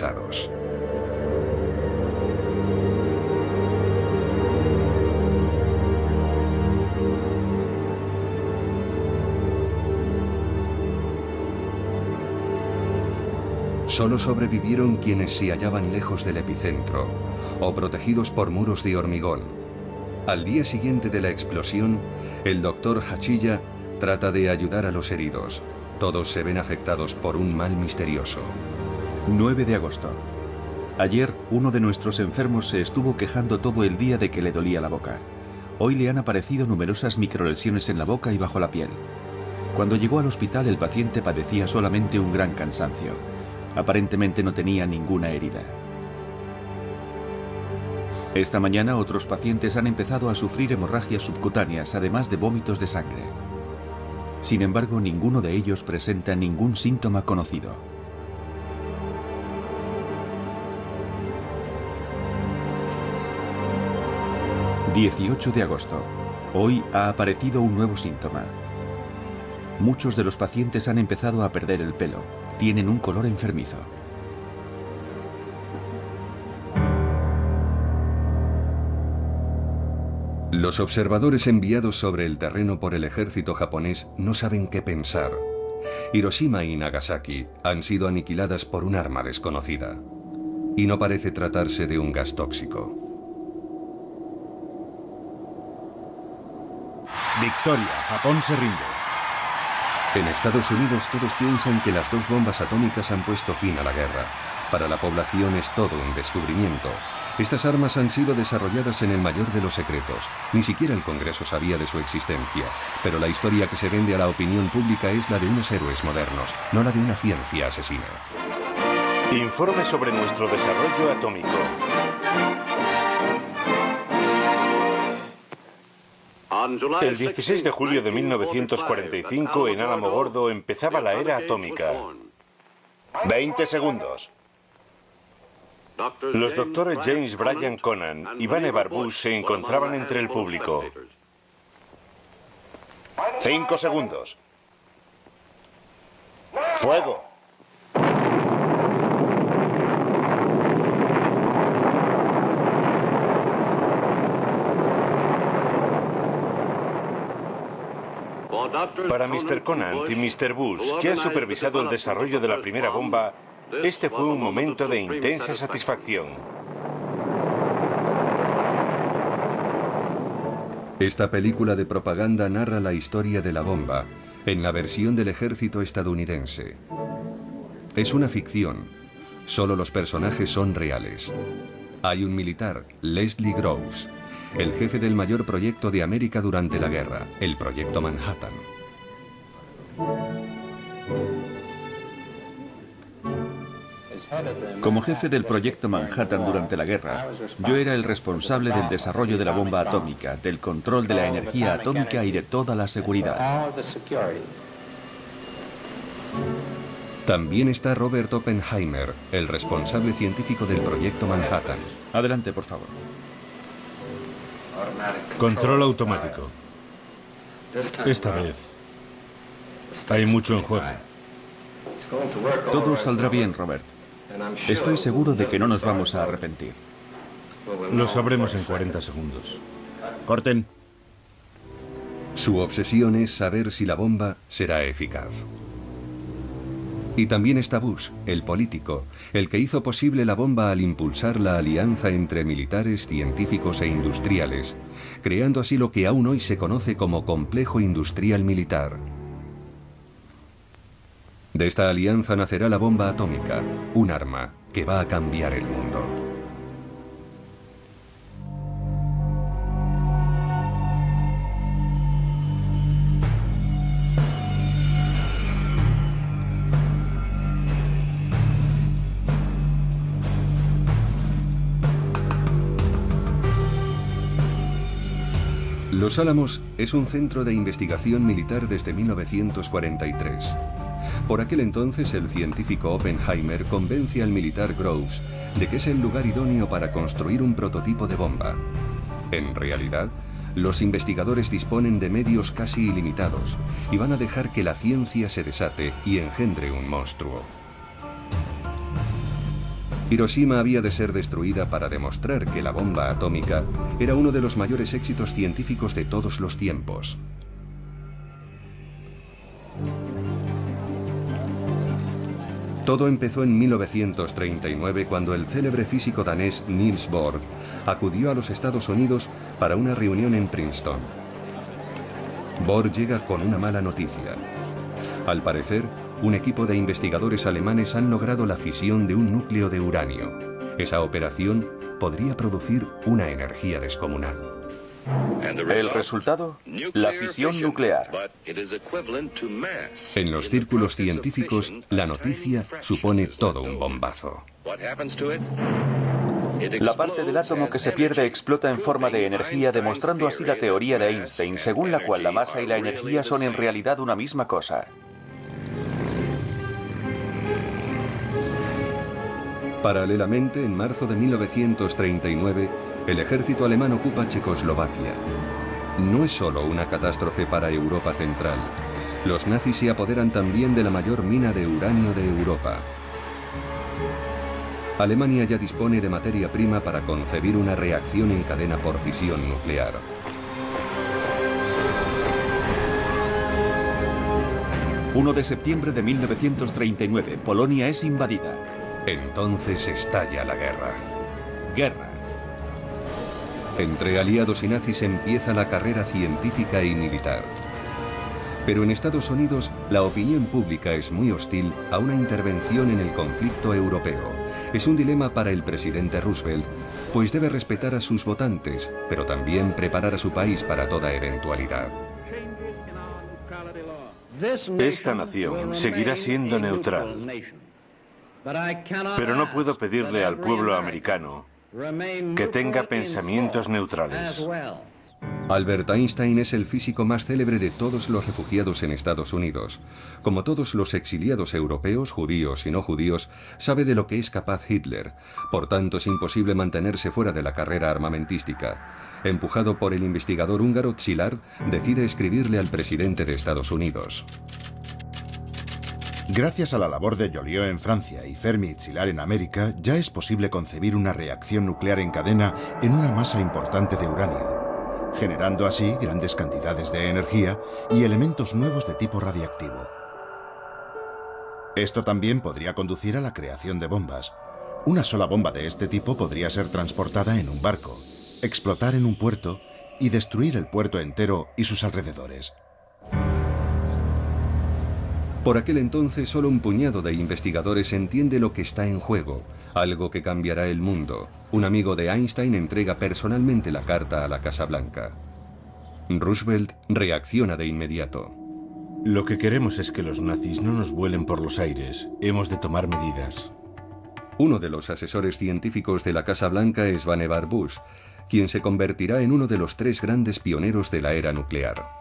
afectados. Solo sobrevivieron quienes se hallaban lejos del epicentro o protegidos por muros de hormigón. Al día siguiente de la explosión, el doctor Hachilla trata de ayudar a los heridos. Todos se ven afectados por un mal misterioso. 9 de agosto. Ayer, uno de nuestros enfermos se estuvo quejando todo el día de que le dolía la boca. Hoy le han aparecido numerosas microlesiones en la boca y bajo la piel. Cuando llegó al hospital, el paciente padecía solamente un gran cansancio. Aparentemente no tenía ninguna herida. Esta mañana otros pacientes han empezado a sufrir hemorragias subcutáneas, además de vómitos de sangre. Sin embargo, ninguno de ellos presenta ningún síntoma conocido. ...18 de agosto. Hoy ha aparecido un nuevo síntoma. Muchos de los pacientes han empezado a perder el pelo. Tienen un color enfermizo. Los observadores enviados sobre el terreno por el ejército japonés no saben qué pensar. Hiroshima y Nagasaki han sido aniquiladas por un arma desconocida. Y no parece tratarse de un gas tóxico. Victoria, Japón se rinde. En Estados Unidos todos piensan que las 2 bombas atómicas han puesto fin a la guerra. Para la población es todo un descubrimiento. Estas armas han sido desarrolladas en el mayor de los secretos. Ni siquiera el Congreso sabía de su existencia. Pero la historia que se vende a la opinión pública es la de unos héroes modernos, no la de una ciencia asesina. Informe sobre nuestro desarrollo atómico. El 16 de julio de 1945, en Álamo Gordo, empezaba la era atómica. 20 segundos. Los doctores James Bryan Conant y Vannevar Bush se encontraban entre el público. 5 segundos. ¡Fuego! Para Mr. Conant y Mr. Bush, que han supervisado el desarrollo de la primera bomba, este fue un momento de intensa satisfacción. Esta película de propaganda narra la historia de la bomba, en la versión del ejército estadounidense. Es una ficción. Solo los personajes son reales. Hay un militar, Leslie Groves, el jefe del mayor proyecto de América durante la guerra, el Proyecto Manhattan. Como jefe del Proyecto Manhattan durante la guerra, yo era el responsable del desarrollo de la bomba atómica, del control de la energía atómica y de toda la seguridad. También está Robert Oppenheimer, el responsable científico del Proyecto Manhattan. Adelante, por favor. Control automático. Esta vez hay mucho en juego. Todo saldrá bien, Robert. Estoy seguro de que no nos vamos a arrepentir. Lo sabremos en 40 segundos. Corten. Su obsesión es saber si la bomba será eficaz. Y también está Bush, el político, el que hizo posible la bomba al impulsar la alianza entre militares, científicos e industriales, creando así lo que aún hoy se conoce como complejo industrial militar. De esta alianza nacerá la bomba atómica, un arma que va a cambiar el mundo. Los Álamos es un centro de investigación militar desde 1943. Por aquel entonces, el científico Oppenheimer convence al militar Groves de que es el lugar idóneo para construir un prototipo de bomba. En realidad, los investigadores disponen de medios casi ilimitados y van a dejar que la ciencia se desate y engendre un monstruo. Hiroshima había de ser destruida para demostrar que la bomba atómica era uno de los mayores éxitos científicos de todos los tiempos. Todo empezó en 1939 cuando el célebre físico danés Niels Bohr acudió a los Estados Unidos para una reunión en Princeton. Bohr llega con una mala noticia. Al parecer, un equipo de investigadores alemanes han logrado la fisión de un núcleo de uranio. Esa operación podría producir una energía descomunal. El resultado, la fisión nuclear. En los círculos científicos, la noticia supone todo un bombazo. La parte del átomo que se pierde explota en forma de energía, demostrando así la teoría de Einstein, según la cual la masa y la energía son en realidad una misma cosa. Paralelamente, en marzo de 1939, el ejército alemán ocupa Checoslovaquia. No es solo una catástrofe para Europa Central. Los nazis se apoderan también de la mayor mina de uranio de Europa. Alemania ya dispone de materia prima para concebir una reacción en cadena por fisión nuclear. ...1 de septiembre de 1939, Polonia es invadida. Entonces estalla la guerra. Guerra. Entre aliados y nazis empieza la carrera científica y militar. Pero en Estados Unidos, la opinión pública es muy hostil a una intervención en el conflicto europeo. Es un dilema para el presidente Roosevelt, pues debe respetar a sus votantes, pero también preparar a su país para toda eventualidad. Esta nación seguirá siendo neutral, pero no puedo pedirle al pueblo americano que tenga pensamientos neutrales. Albert Einstein es el físico más célebre de todos los refugiados en Estados Unidos. Como todos los exiliados europeos, judíos y no judíos, sabe de lo que es capaz Hitler. Por tanto, es imposible mantenerse fuera de la carrera armamentística. Empujado por el investigador húngaro Szilard, decide escribirle al presidente de Estados Unidos. Gracias a la labor de Joliot en Francia y Fermi y Szilard en América, ya es posible concebir una reacción nuclear en cadena en una masa importante de uranio, generando así grandes cantidades de energía y elementos nuevos de tipo radiactivo. Esto también podría conducir a la creación de bombas. Una sola bomba de este tipo podría ser transportada en un barco, explotar en un puerto y destruir el puerto entero y sus alrededores. Por aquel entonces, solo un puñado de investigadores entiende lo que está en juego, algo que cambiará el mundo. Un amigo de Einstein entrega personalmente la carta a la Casa Blanca. Roosevelt reacciona de inmediato. Lo que queremos es que los nazis no nos vuelen por los aires. Hemos de tomar medidas. Uno de los asesores científicos de la Casa Blanca es Vannevar Bush, quien se convertirá en uno de los 3 grandes pioneros de la era nuclear.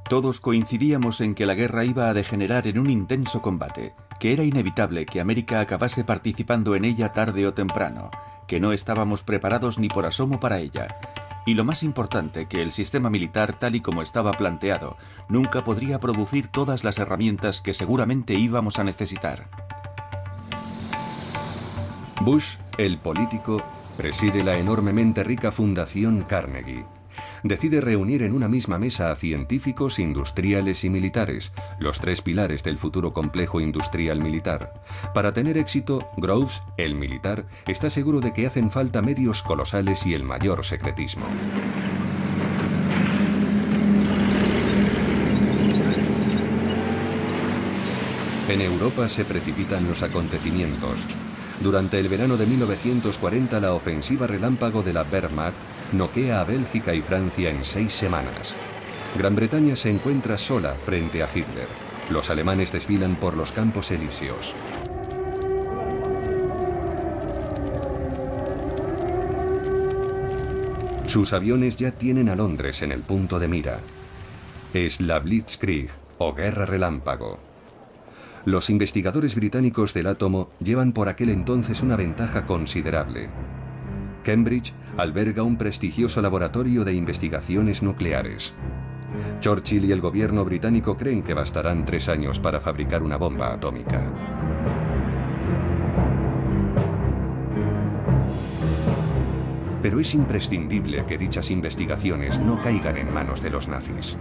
Todos coincidíamos en que la guerra iba a degenerar en un intenso combate, que era inevitable que América acabase participando en ella tarde o temprano, que no estábamos preparados ni por asomo para ella, y lo más importante, que el sistema militar tal y como estaba planteado, nunca podría producir todas las herramientas que seguramente íbamos a necesitar. Bush, el político, preside la enormemente rica Fundación Carnegie. Decide reunir en una misma mesa a científicos, industriales y militares, los 3 pilares del futuro complejo industrial militar. Para tener éxito, Groves, el militar, está seguro de que hacen falta medios colosales y el mayor secretismo. En Europa se precipitan los acontecimientos. Durante el verano de 1940, la ofensiva relámpago de la Wehrmacht noquea a Bélgica y Francia en 6 semanas. Gran Bretaña se encuentra sola frente a Hitler. Los alemanes desfilan por los Campos Elíseos. Sus aviones ya tienen a Londres en el punto de mira. Es la Blitzkrieg, o Guerra Relámpago. Los investigadores británicos del átomo llevan por aquel entonces una ventaja considerable. Cambridge alberga un prestigioso laboratorio de investigaciones nucleares. Churchill y el gobierno británico creen que bastarán 3 años para fabricar una bomba atómica. Pero es imprescindible que dichas investigaciones no caigan en manos de los nazis.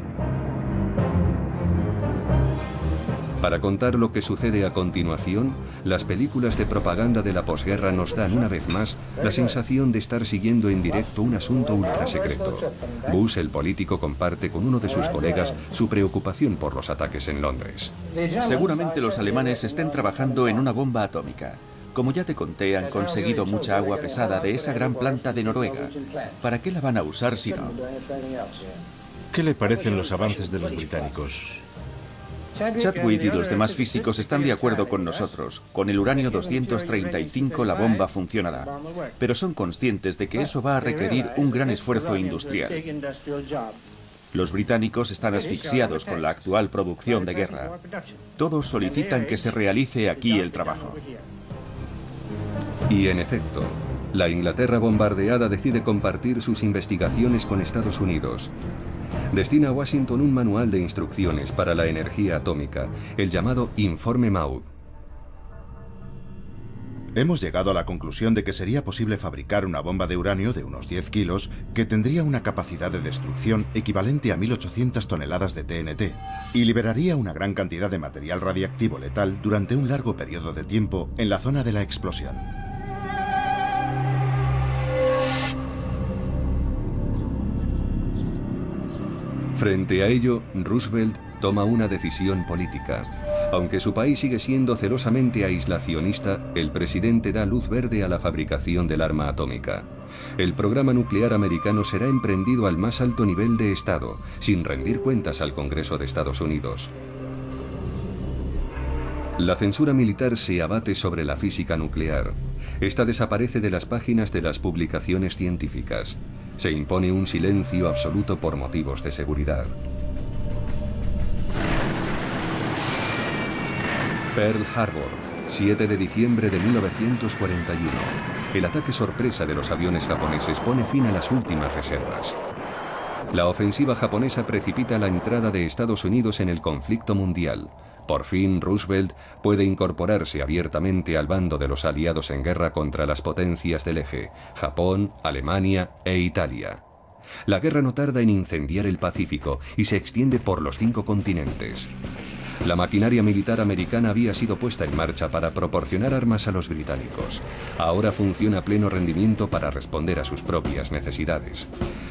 Para contar lo que sucede a continuación, las películas de propaganda de la posguerra nos dan una vez más la sensación de estar siguiendo en directo un asunto ultrasecreto. Bush, el político, comparte con uno de sus colegas su preocupación por los ataques en Londres. Seguramente los alemanes estén trabajando en una bomba atómica. Como ya te conté, han conseguido mucha agua pesada de esa gran planta de Noruega. ¿Para qué la van a usar si no? ¿Qué le parecen los avances de los británicos? Chadwick y los demás físicos están de acuerdo con nosotros. Con el uranio 235 la bomba funcionará. Pero son conscientes de que eso va a requerir un gran esfuerzo industrial. Los británicos están asfixiados con la actual producción de guerra. Todos solicitan que se realice aquí el trabajo. Y en efecto, la Inglaterra bombardeada decide compartir sus investigaciones con Estados Unidos. Destina a Washington un manual de instrucciones para la energía atómica, el llamado Informe Maud. Hemos llegado a la conclusión de que sería posible fabricar una bomba de uranio de unos 10 kilos que tendría una capacidad de destrucción equivalente a 1.800 toneladas de TNT y liberaría una gran cantidad de material radiactivo letal durante un largo periodo de tiempo en la zona de la explosión. Frente a ello, Roosevelt toma una decisión política. Aunque su país sigue siendo celosamente aislacionista, el presidente da luz verde a la fabricación del arma atómica. El programa nuclear americano será emprendido al más alto nivel de Estado, sin rendir cuentas al Congreso de Estados Unidos. La censura militar se abate sobre la física nuclear. Esta desaparece de las páginas de las publicaciones científicas. Se impone un silencio absoluto por motivos de seguridad. Pearl Harbor, 7 de diciembre de 1941. El ataque sorpresa de los aviones japoneses pone fin a las últimas reservas. La ofensiva japonesa precipita la entrada de Estados Unidos en el conflicto mundial. Por fin, Roosevelt puede incorporarse abiertamente al bando de los aliados en guerra contra las potencias del eje, Japón, Alemania e Italia. La guerra no tarda en incendiar el Pacífico y se extiende por los 5 continentes. La maquinaria militar americana había sido puesta en marcha para proporcionar armas a los británicos. Ahora funciona a pleno rendimiento para responder a sus propias necesidades.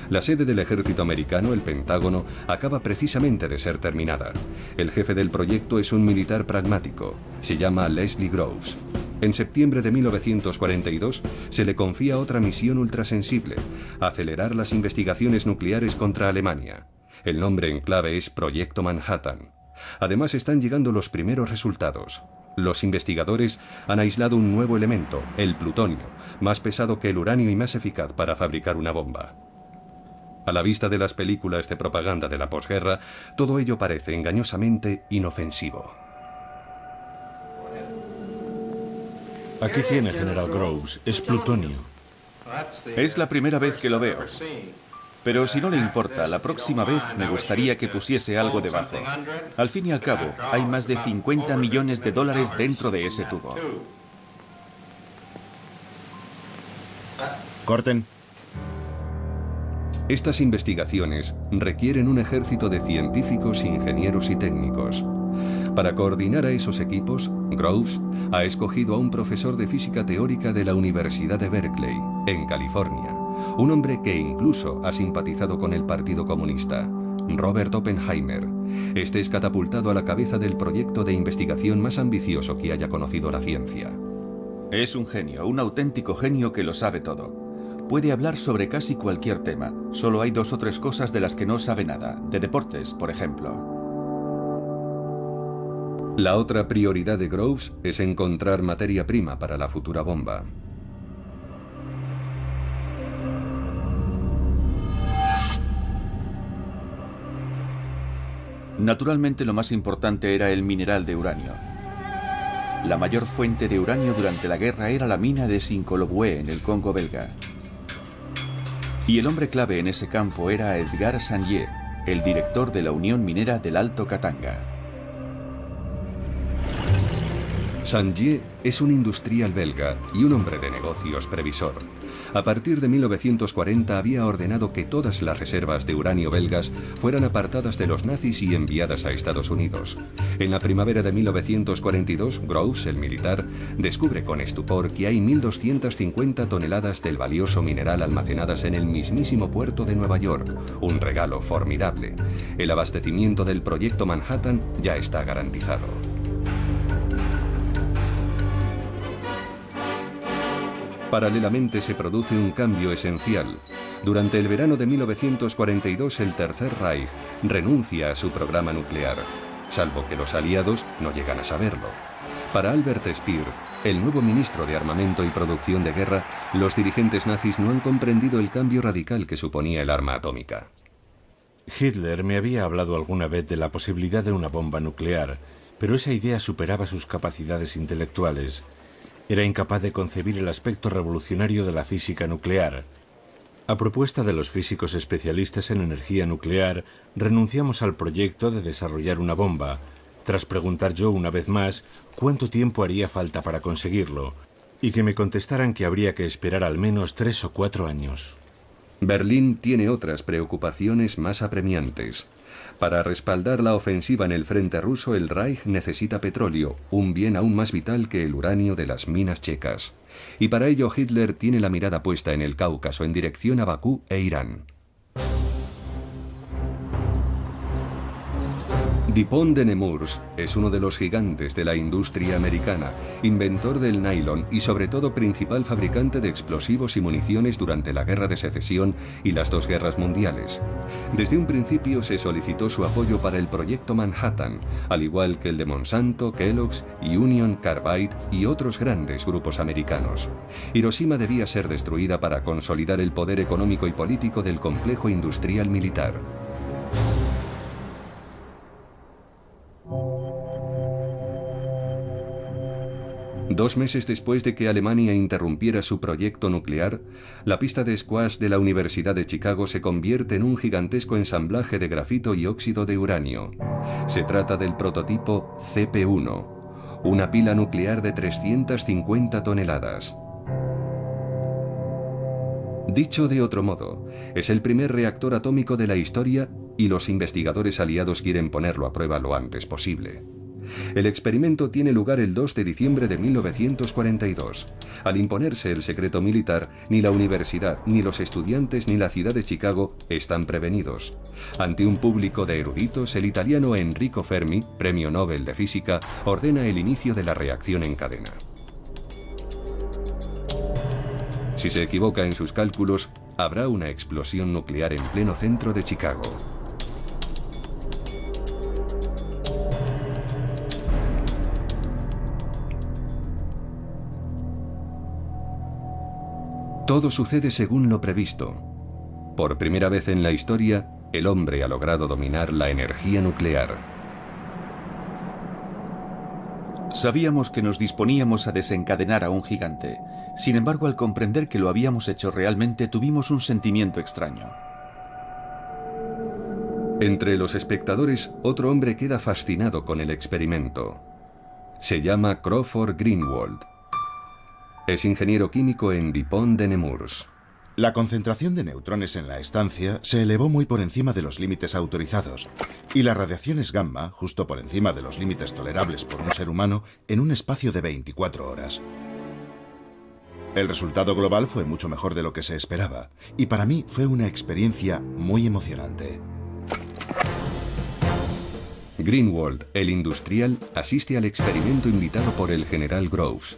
La sede del ejército americano, el Pentágono, acaba precisamente de ser terminada. El jefe del proyecto es un militar pragmático. Se llama Leslie Groves. En septiembre de 1942 se le confía otra misión ultrasensible: acelerar las investigaciones nucleares contra Alemania. El nombre en clave es Proyecto Manhattan. Además, están llegando los primeros resultados. Los investigadores han aislado un nuevo elemento, el plutonio, más pesado que el uranio y más eficaz para fabricar una bomba. A la vista de las películas de propaganda de la posguerra, todo ello parece engañosamente inofensivo. Aquí tiene, General Groves, es plutonio. Es la primera vez que lo veo. Pero si no le importa, la próxima vez me gustaría que pusiese algo debajo. Al fin y al cabo, hay más de 50 millones de dólares dentro de ese tubo. Corten. Estas investigaciones requieren un ejército de científicos, ingenieros y técnicos. Para coordinar a esos equipos, Groves ha escogido a un profesor de física teórica de la Universidad de Berkeley, en California. Un hombre que incluso ha simpatizado con el Partido Comunista, Robert Oppenheimer. Este es catapultado a la cabeza del proyecto de investigación más ambicioso que haya conocido la ciencia. Es un genio, un auténtico genio que lo sabe todo. Puede hablar sobre casi cualquier tema. Solo hay 2 o 3 cosas de las que no sabe nada. De deportes, por ejemplo. La otra prioridad de Groves es encontrar materia prima para la futura bomba. Naturalmente, lo más importante era el mineral de uranio. La mayor fuente de uranio durante la guerra era la mina de Sinkolobué, en el Congo belga. Y el hombre clave en ese campo era Edgar Sanier, el director de la Unión Minera del Alto Katanga. Sanjay es un industrial belga y un hombre de negocios previsor. A partir de 1940 había ordenado que todas las reservas de uranio belgas fueran apartadas de los nazis y enviadas a Estados Unidos. En la primavera de 1942, Groves, el militar, descubre con estupor que hay 1.250 toneladas del valioso mineral almacenadas en el mismísimo puerto de Nueva York, un regalo formidable. El abastecimiento del proyecto Manhattan ya está garantizado. Paralelamente se produce un cambio esencial. Durante el verano de 1942 el Tercer Reich renuncia a su programa nuclear, salvo que los aliados no llegan a saberlo. Para Albert Speer, el nuevo ministro de Armamento y Producción de Guerra, los dirigentes nazis no han comprendido el cambio radical que suponía el arma atómica. Hitler me había hablado alguna vez de la posibilidad de una bomba nuclear, pero esa idea superaba sus capacidades intelectuales. Era incapaz de concebir el aspecto revolucionario de la física nuclear. A propuesta de los físicos especialistas en energía nuclear, renunciamos al proyecto de desarrollar una bomba, tras preguntar yo una vez más cuánto tiempo haría falta para conseguirlo, y que me contestaran que habría que esperar al menos 3 o 4 años. Berlín tiene otras preocupaciones más apremiantes. Para respaldar la ofensiva en el frente ruso, el Reich necesita petróleo, un bien aún más vital que el uranio de las minas checas. Y para ello Hitler tiene la mirada puesta en el Cáucaso en dirección a Bakú e Irán. Dupont de Nemours es uno de los gigantes de la industria americana, inventor del nylon y sobre todo principal fabricante de explosivos y municiones durante la Guerra de Secesión y las 2 guerras mundiales. Desde un principio se solicitó su apoyo para el proyecto Manhattan, al igual que el de Monsanto, Kellogg's y Union Carbide y otros grandes grupos americanos. Hiroshima debía ser destruida para consolidar el poder económico y político del complejo industrial militar. Dos meses después de que Alemania interrumpiera su proyecto nuclear, la pista de squash de la Universidad de Chicago se convierte en un gigantesco ensamblaje de grafito y óxido de uranio. Se trata del prototipo CP1, una pila nuclear de 350 toneladas. Dicho de otro modo, es el primer reactor atómico de la historia y los investigadores aliados quieren ponerlo a prueba lo antes posible. El experimento tiene lugar el 2 de diciembre de 1942. Al imponerse el secreto militar, ni la universidad, ni los estudiantes, ni la ciudad de Chicago están prevenidos. Ante un público de eruditos, el italiano Enrico Fermi, Premio Nobel de Física, ordena el inicio de la reacción en cadena. Si se equivoca en sus cálculos, habrá una explosión nuclear en pleno centro de Chicago. Todo sucede según lo previsto. Por primera vez en la historia, el hombre ha logrado dominar la energía nuclear. Sabíamos que nos disponíamos a desencadenar a un gigante. Sin embargo, al comprender que lo habíamos hecho realmente, tuvimos un sentimiento extraño. Entre los espectadores, otro hombre queda fascinado con el experimento. Se llama Crawford Greenwald. Es ingeniero químico en Dupont de Nemours. La concentración de neutrones en la estancia se elevó muy por encima de los límites autorizados y las radiaciones gamma justo por encima de los límites tolerables por un ser humano en un espacio de 24 horas. El resultado global fue mucho mejor de lo que se esperaba y para mí fue una experiencia muy emocionante. Greenwald, el industrial, asiste al experimento invitado por el general Groves.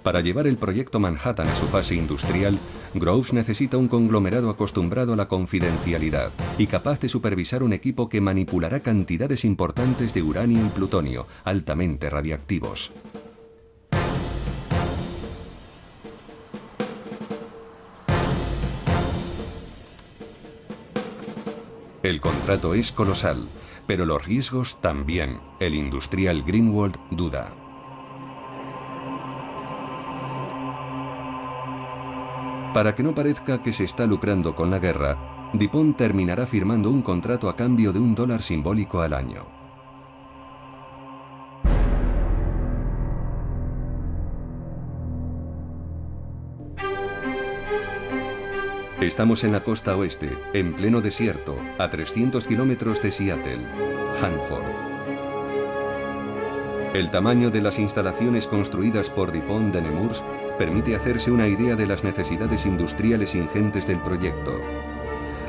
Para llevar el proyecto Manhattan a su fase industrial, Groves necesita un conglomerado acostumbrado a la confidencialidad y capaz de supervisar un equipo que manipulará cantidades importantes de uranio y plutonio, altamente radiactivos. El contrato es colosal, pero los riesgos también. El industrial Greenwald duda. Para que no parezca que se está lucrando con la guerra, Dupont terminará firmando un contrato a cambio de $1 simbólico al año. Estamos en la costa oeste, en pleno desierto, a 300 kilómetros de Seattle, Hanford. El tamaño de las instalaciones construidas por DuPont de Nemours permite hacerse una idea de las necesidades industriales ingentes del proyecto.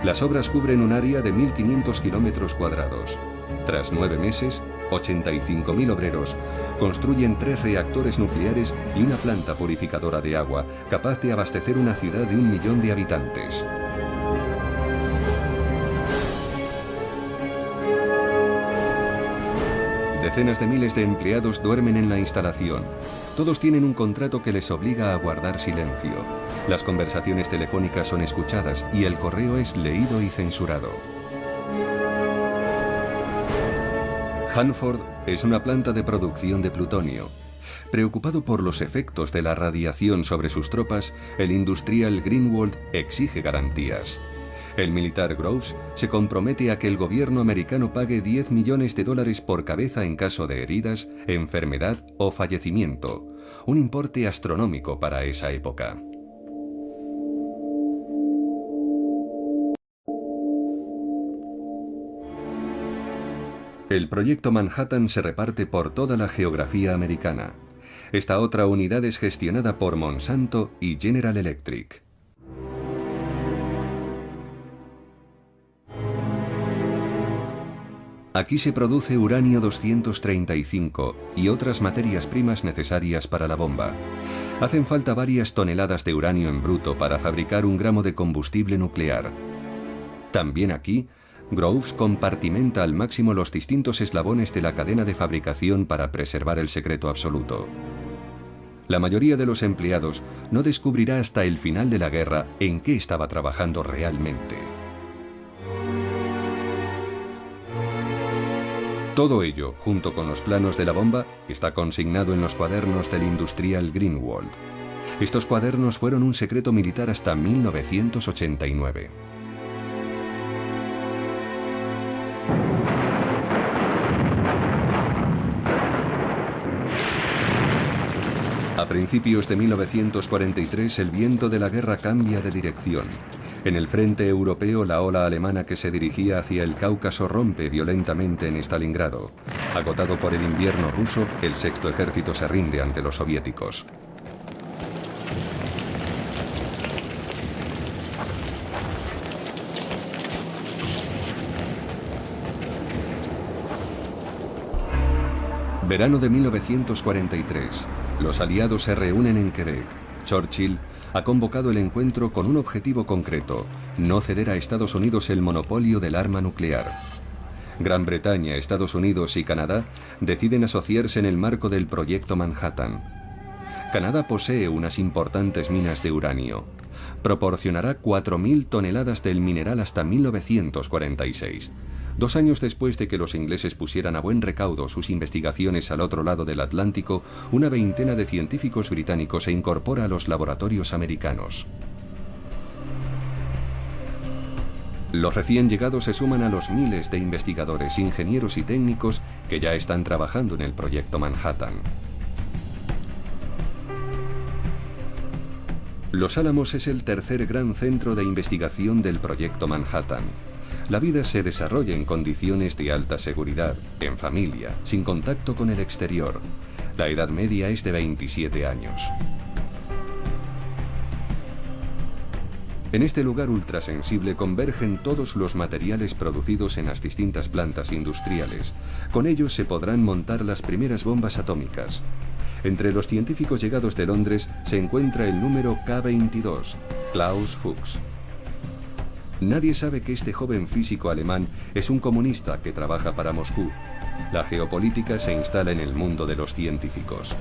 Las obras cubren un área de 1.500 kilómetros cuadrados. Tras 9 meses, 85.000 obreros construyen 3 reactores nucleares y una planta purificadora de agua capaz de abastecer una ciudad de 1 millón de habitantes. Decenas de miles de empleados duermen en la instalación. Todos tienen un contrato que les obliga a guardar silencio. Las conversaciones telefónicas son escuchadas y el correo es leído y censurado. Hanford es una planta de producción de plutonio. Preocupado por los efectos de la radiación sobre sus tropas, el industrial Greenwald exige garantías. El militar Groves se compromete a que el gobierno americano pague $10 millones por cabeza en caso de heridas, enfermedad o fallecimiento, un importe astronómico para esa época. El proyecto Manhattan se reparte por toda la geografía americana. Esta otra unidad es gestionada por Monsanto y General Electric. Aquí se produce uranio 235 y otras materias primas necesarias para la bomba. Hacen falta varias toneladas de uranio en bruto para fabricar 1 gramo de combustible nuclear. También aquí, Groves compartimenta al máximo los distintos eslabones de la cadena de fabricación para preservar el secreto absoluto. La mayoría de los empleados no descubrirá hasta el final de la guerra en qué estaba trabajando realmente. Todo ello, junto con los planos de la bomba, está consignado en los cuadernos del industrial Greenwald. Estos cuadernos fueron un secreto militar hasta 1989. A principios de 1943 el viento de la guerra cambia de dirección. En el frente europeo la ola alemana que se dirigía hacia el Cáucaso rompe violentamente en Stalingrado. Agotado por el invierno ruso, el Sexto Ejército se rinde ante los soviéticos. Verano de 1943. Los aliados se reúnen en Quebec. Churchill ha convocado el encuentro con un objetivo concreto: no ceder a Estados Unidos el monopolio del arma nuclear. Gran Bretaña, Estados Unidos y Canadá deciden asociarse en el marco del proyecto Manhattan. Canadá posee unas importantes minas de uranio. Proporcionará 4.000 toneladas del mineral hasta 1946. 2 años después de que los ingleses pusieran a buen recaudo sus investigaciones al otro lado del Atlántico, una veintena de científicos británicos se incorpora a los laboratorios americanos. Los recién llegados se suman a los miles de investigadores, ingenieros y técnicos que ya están trabajando en el proyecto Manhattan. Los Álamos es el tercer gran centro de investigación del proyecto Manhattan. La vida se desarrolla en condiciones de alta seguridad, en familia, sin contacto con el exterior. La edad media es de 27 años. En este lugar ultrasensible convergen todos los materiales producidos en las distintas plantas industriales. Con ellos se podrán montar las primeras bombas atómicas. Entre los científicos llegados de Londres se encuentra el número K22, Klaus Fuchs. Nadie sabe que este joven físico alemán es un comunista que trabaja para Moscú. La geopolítica se instala en el mundo de los científicos.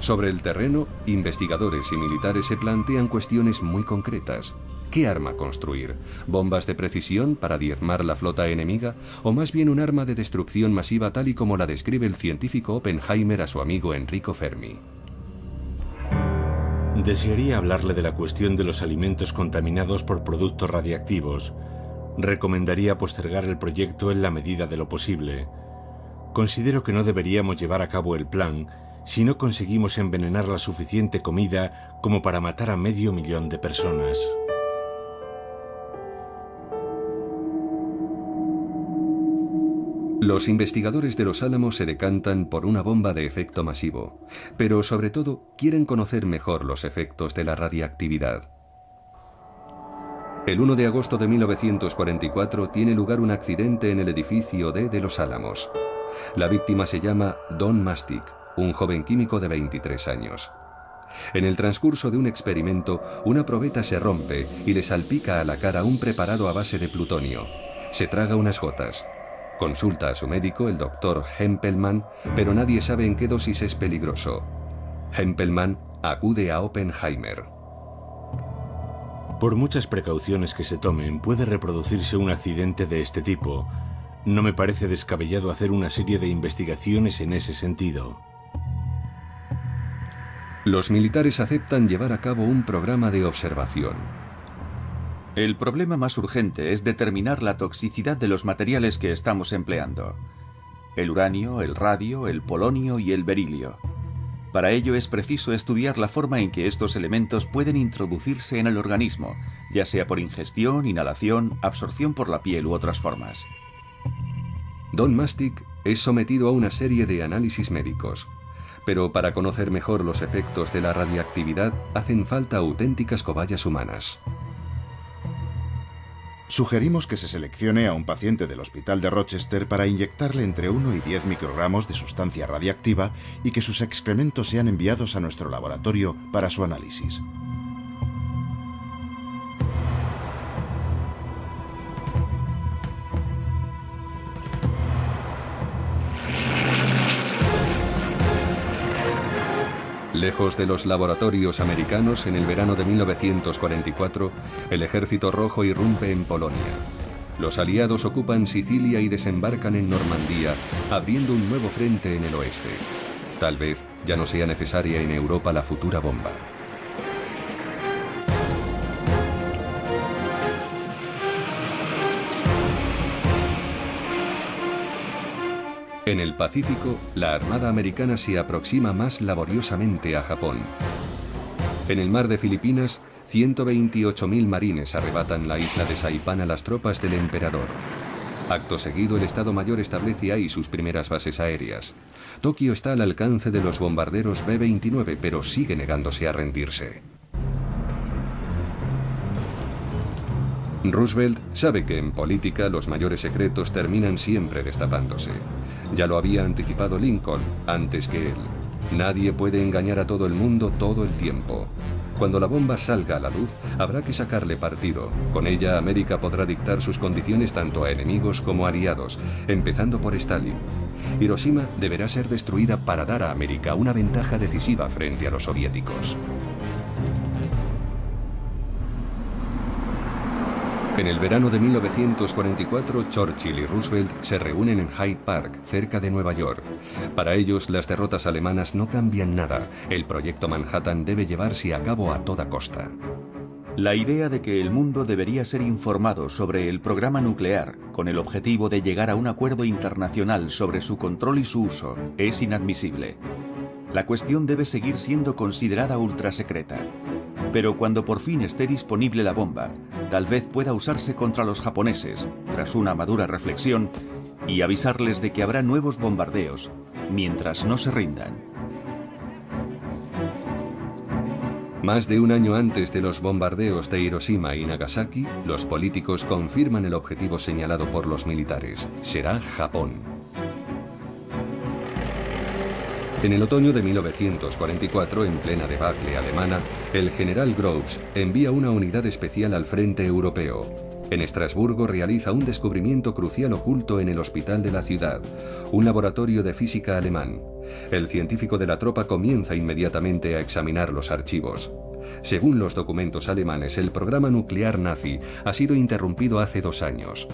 Sobre el terreno, investigadores y militares se plantean cuestiones muy concretas. ¿Qué arma construir? ¿Bombas de precisión para diezmar la flota enemiga? ¿O más bien un arma de destrucción masiva tal y como la describe el científico Oppenheimer a su amigo Enrico Fermi? Desearía hablarle de la cuestión de los alimentos contaminados por productos radiactivos. Recomendaría postergar el proyecto en la medida de lo posible. Considero que no deberíamos llevar a cabo el plan si no conseguimos envenenar la suficiente comida como para matar a 500.000 de personas. Los investigadores de Los Álamos se decantan por una bomba de efecto masivo, pero sobre todo quieren conocer mejor los efectos de la radiactividad. El 1 de agosto de 1944 tiene lugar un accidente en el edificio D de Los Álamos. La víctima se llama Don Mastic, un joven químico de 23 años. En el transcurso de un experimento, una probeta se rompe y le salpica a la cara un preparado a base de plutonio. Se traga unas gotas. Consulta a su médico, el doctor Hempelmann, pero nadie sabe en qué dosis es peligroso. Hempelmann acude a Oppenheimer. Por muchas precauciones que se tomen, puede reproducirse un accidente de este tipo. No me parece descabellado hacer una serie de investigaciones en ese sentido. Los militares aceptan llevar a cabo un programa de observación. El problema más urgente es determinar la toxicidad de los materiales que estamos empleando. El uranio, el radio, el polonio y el berilio. Para ello es preciso estudiar la forma en que estos elementos pueden introducirse en el organismo, ya sea por ingestión, inhalación, absorción por la piel u otras formas. Don Mastic es sometido a una serie de análisis médicos. Pero para conocer mejor los efectos de la radiactividad hacen falta auténticas cobayas humanas. Sugerimos que se seleccione a un paciente del hospital de Rochester para inyectarle entre 1 y 10 microgramos de sustancia radiactiva y que sus excrementos sean enviados a nuestro laboratorio para su análisis. Lejos de los laboratorios americanos, en el verano de 1944, el Ejército Rojo irrumpe en Polonia. Los aliados ocupan Sicilia y desembarcan en Normandía, abriendo un nuevo frente en el oeste. Tal vez ya no sea necesaria en Europa la futura bomba. En el Pacífico, la Armada Americana se aproxima más laboriosamente a Japón. En el mar de Filipinas, 128.000 marines arrebatan la isla de Saipán a las tropas del emperador. Acto seguido, el Estado Mayor establece ahí sus primeras bases aéreas. Tokio está al alcance de los bombarderos B-29, pero sigue negándose a rendirse. Roosevelt sabe que en política los mayores secretos terminan siempre destapándose. Ya lo había anticipado Lincoln antes que él. Nadie puede engañar a todo el mundo todo el tiempo. Cuando la bomba salga a la luz, habrá que sacarle partido. Con ella, América podrá dictar sus condiciones tanto a enemigos como a aliados, empezando por Stalin. Hiroshima deberá ser destruida para dar a América una ventaja decisiva frente a los soviéticos. En el verano de 1944, Churchill y Roosevelt se reúnen en Hyde Park, cerca de Nueva York. Para ellos, las derrotas alemanas no cambian nada. El proyecto Manhattan debe llevarse a cabo a toda costa. La idea de que el mundo debería ser informado sobre el programa nuclear con el objetivo de llegar a un acuerdo internacional sobre su control y su uso es inadmisible. La cuestión debe seguir siendo considerada ultrasecreta. Pero cuando por fin esté disponible la bomba, tal vez pueda usarse contra los japoneses, tras una madura reflexión, y avisarles de que habrá nuevos bombardeos, mientras no se rindan. Más de un año antes de los bombardeos de Hiroshima y Nagasaki, los políticos confirman el objetivo señalado por los militares. Será Japón. En el otoño de 1944, en plena debacle alemana, el general Groves envía una unidad especial al frente europeo. En Estrasburgo realiza un descubrimiento crucial oculto en el hospital de la ciudad, un laboratorio de física alemán. El científico de la tropa comienza inmediatamente a examinar los archivos. Según los documentos alemanes, el programa nuclear nazi ha sido interrumpido hace 2 años.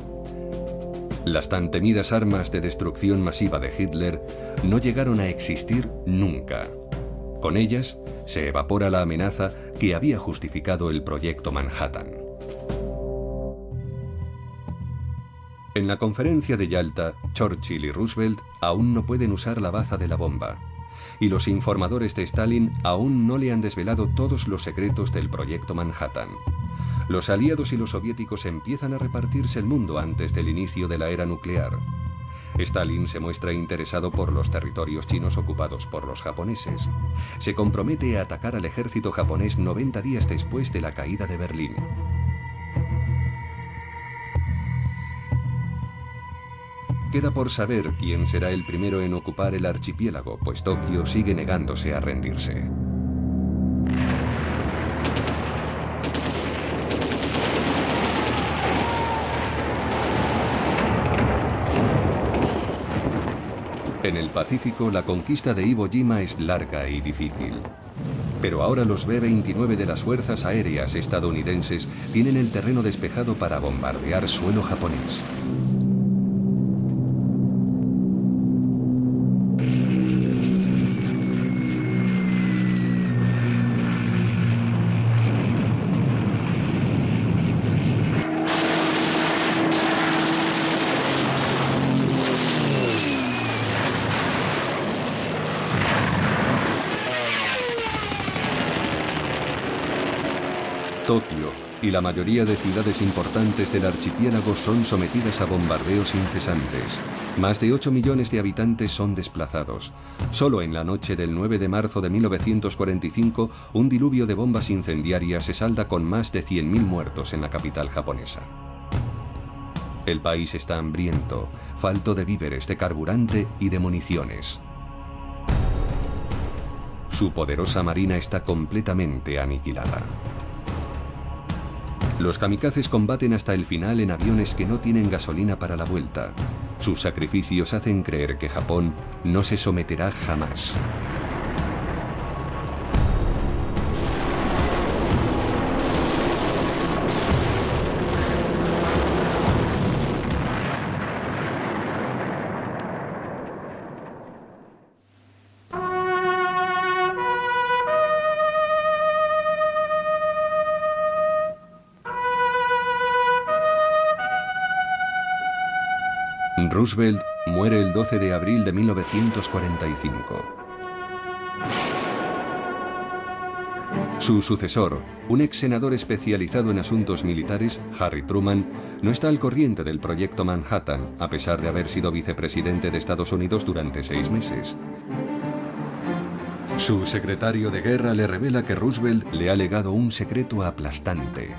Las tan temidas armas de destrucción masiva de Hitler no llegaron a existir nunca. Con ellas se evapora la amenaza que había justificado el proyecto Manhattan. En la conferencia de Yalta, Churchill y Roosevelt aún no pueden usar la baza de la bomba. y los informadores de Stalin aún no le han desvelado todos los secretos del proyecto Manhattan. Los aliados y los soviéticos empiezan a repartirse el mundo antes del inicio de la era nuclear. Stalin se muestra interesado por los territorios chinos ocupados por los japoneses. Se compromete a atacar al ejército japonés 90 días después de la caída de Berlín. Queda por saber quién será el primero en ocupar el archipiélago, pues Tokio sigue negándose a rendirse. En el Pacífico, la conquista de Iwo Jima es larga y difícil. Pero ahora los B-29 de las fuerzas aéreas estadounidenses tienen el terreno despejado para bombardear suelo japonés. Tokio y la mayoría de ciudades importantes del archipiélago son sometidas a bombardeos incesantes. Más de 8 millones de habitantes son desplazados. Solo en la noche del 9 de marzo de 1945, un diluvio de bombas incendiarias se salda con más de 100.000 muertos en la capital japonesa. El país está hambriento, falto de víveres, de carburante y de municiones. Su poderosa marina está completamente aniquilada. Los kamikazes combaten hasta el final en aviones que no tienen gasolina para la vuelta. Sus sacrificios hacen creer que Japón no se someterá jamás. Roosevelt muere el 12 de abril de 1945. Su sucesor, un ex senador especializado en asuntos militares, Harry Truman, no está al corriente del proyecto Manhattan, a pesar de haber sido vicepresidente de Estados Unidos durante 6 meses. Su secretario de guerra le revela que Roosevelt le ha legado un secreto aplastante.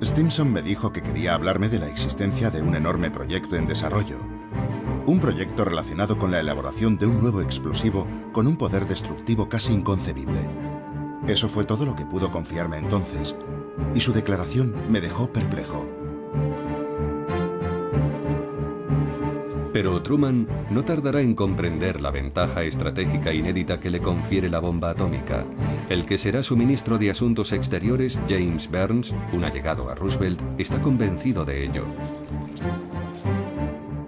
Stimson me dijo que quería hablarme de la existencia de un enorme proyecto en desarrollo. Un proyecto relacionado con la elaboración de un nuevo explosivo con un poder destructivo casi inconcebible. Eso fue todo lo que pudo confiarme entonces, y su declaración me dejó perplejo. Pero Truman no tardará en comprender la ventaja estratégica inédita que le confiere la bomba atómica. El que será su ministro de Asuntos Exteriores, James Burns, un allegado a Roosevelt, está convencido de ello.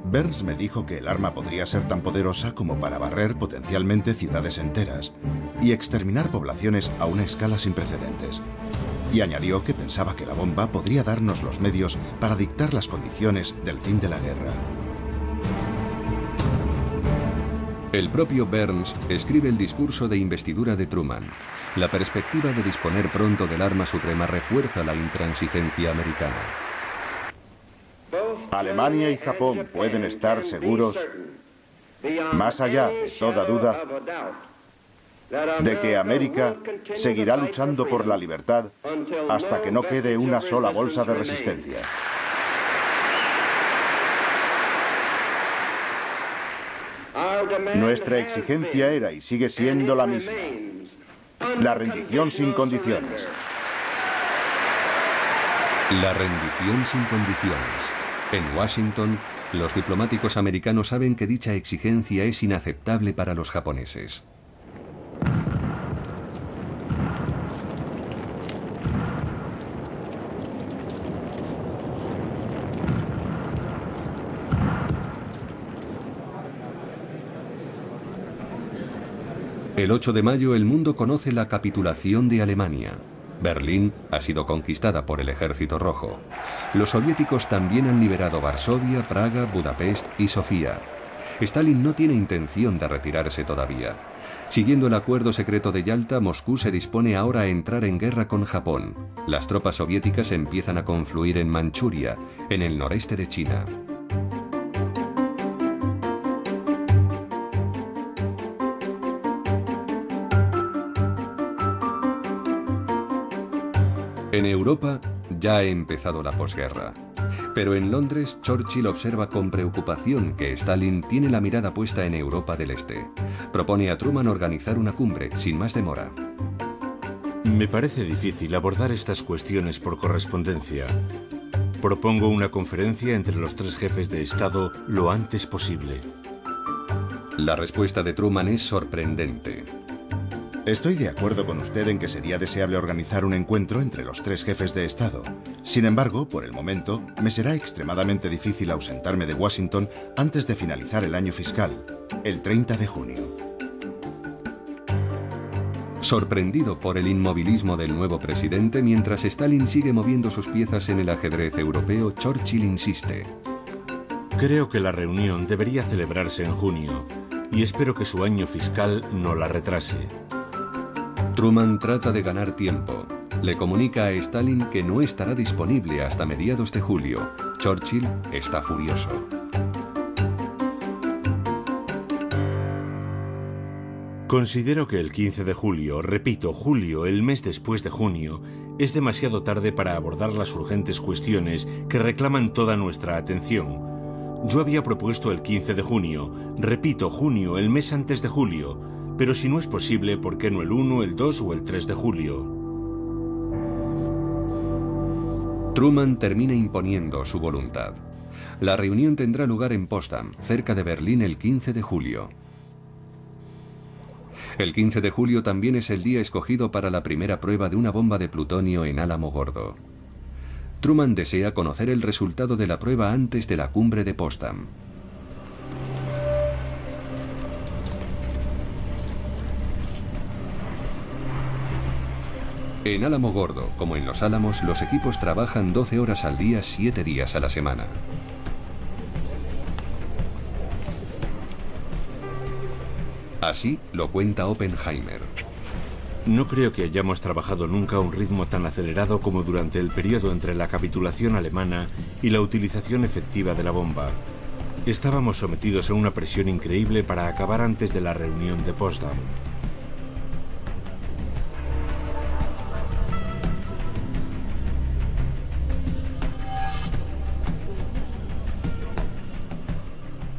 Burns me dijo que el arma podría ser tan poderosa como para barrer potencialmente ciudades enteras y exterminar poblaciones a una escala sin precedentes. Y añadió que pensaba que la bomba podría darnos los medios para dictar las condiciones del fin de la guerra. El propio Burns escribe el discurso de investidura de Truman. La perspectiva de disponer pronto del arma suprema refuerza la intransigencia americana. Alemania y Japón pueden estar seguros, más allá de toda duda, de que América seguirá luchando por la libertad hasta que no quede una sola bolsa de resistencia. Nuestra exigencia era y sigue siendo la misma: la rendición sin condiciones. La rendición sin condiciones. En Washington, los diplomáticos americanos saben que dicha exigencia es inaceptable para los japoneses. El 8 de mayo el mundo conoce la capitulación de Alemania. Berlín ha sido conquistada por el Ejército Rojo. Los soviéticos también han liberado Varsovia, Praga, Budapest y Sofía. Stalin no tiene intención de retirarse todavía. Siguiendo el acuerdo secreto de Yalta, Moscú se dispone ahora a entrar en guerra con Japón. Las tropas soviéticas empiezan a confluir en Manchuria, en el noreste de China. En Europa ya ha empezado la posguerra. Pero en Londres, Churchill observa con preocupación que Stalin tiene la mirada puesta en Europa del Este. Propone a Truman organizar una cumbre, sin más demora. Me parece difícil abordar estas cuestiones por correspondencia. Propongo una conferencia entre los 3 jefes de Estado lo antes posible. La respuesta de Truman es sorprendente. Estoy de acuerdo con usted en que sería deseable organizar un encuentro entre los 3 jefes de Estado. Sin embargo, por el momento, me será extremadamente difícil ausentarme de Washington antes de finalizar el año fiscal, el 30 de junio. Sorprendido por el inmovilismo del nuevo presidente, mientras Stalin sigue moviendo sus piezas en el ajedrez europeo, Churchill insiste. Creo que la reunión debería celebrarse en junio, y espero que su año fiscal no la retrase. Truman trata de ganar tiempo. Le comunica a Stalin que no estará disponible hasta mediados de julio. Churchill está furioso. Considero que el 15 de julio, repito, julio, el mes después de junio, es demasiado tarde para abordar las urgentes cuestiones que reclaman toda nuestra atención. Yo había propuesto el 15 de junio, repito, junio, el mes antes de julio, pero si no es posible, ¿por qué no el 1, el 2 o el 3 de julio? Truman termina imponiendo su voluntad. La reunión tendrá lugar en Potsdam, cerca de Berlín, el 15 de julio. El 15 de julio también es el día escogido para la primera prueba de una bomba de plutonio en Álamo Gordo. Truman desea conocer el resultado de la prueba antes de la cumbre de Potsdam. En Álamo Gordo, como en Los Álamos, los equipos trabajan 12 horas al día, 7 días a la semana. Así lo cuenta Oppenheimer. No creo que hayamos trabajado nunca a un ritmo tan acelerado como durante el periodo entre la capitulación alemana y la utilización efectiva de la bomba. Estábamos sometidos a una presión increíble para acabar antes de la reunión de Potsdam.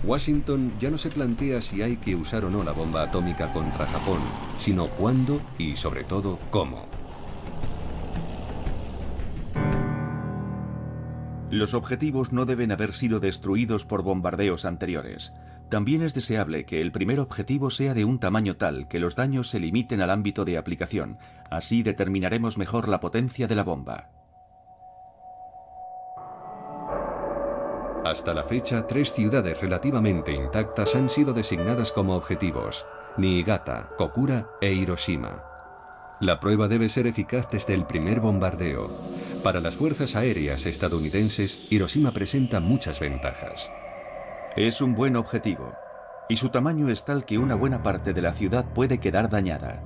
Washington ya no se plantea si hay que usar o no la bomba atómica contra Japón, sino cuándo y, sobre todo, cómo. Los objetivos no deben haber sido destruidos por bombardeos anteriores. También es deseable que el primer objetivo sea de un tamaño tal que los daños se limiten al ámbito de aplicación. Así determinaremos mejor la potencia de la bomba. Hasta la fecha, 3 ciudades relativamente intactas han sido designadas como objetivos: Niigata, Kokura e Hiroshima. La prueba debe ser eficaz desde el primer bombardeo. Para las fuerzas aéreas estadounidenses, Hiroshima presenta muchas ventajas. Es un buen objetivo, y su tamaño es tal que una buena parte de la ciudad puede quedar dañada.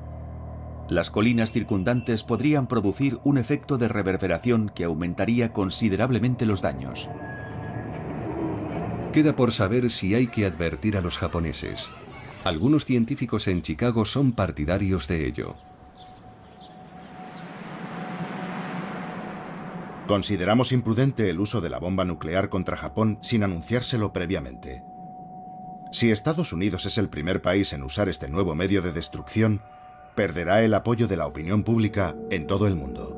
Las colinas circundantes podrían producir un efecto de reverberación que aumentaría considerablemente los daños. Queda por saber si hay que advertir a los japoneses. Algunos científicos en Chicago son partidarios de ello. Consideramos imprudente el uso de la bomba nuclear contra Japón sin anunciárselo previamente. Si Estados Unidos es el primer país en usar este nuevo medio de destrucción, perderá el apoyo de la opinión pública en todo el mundo.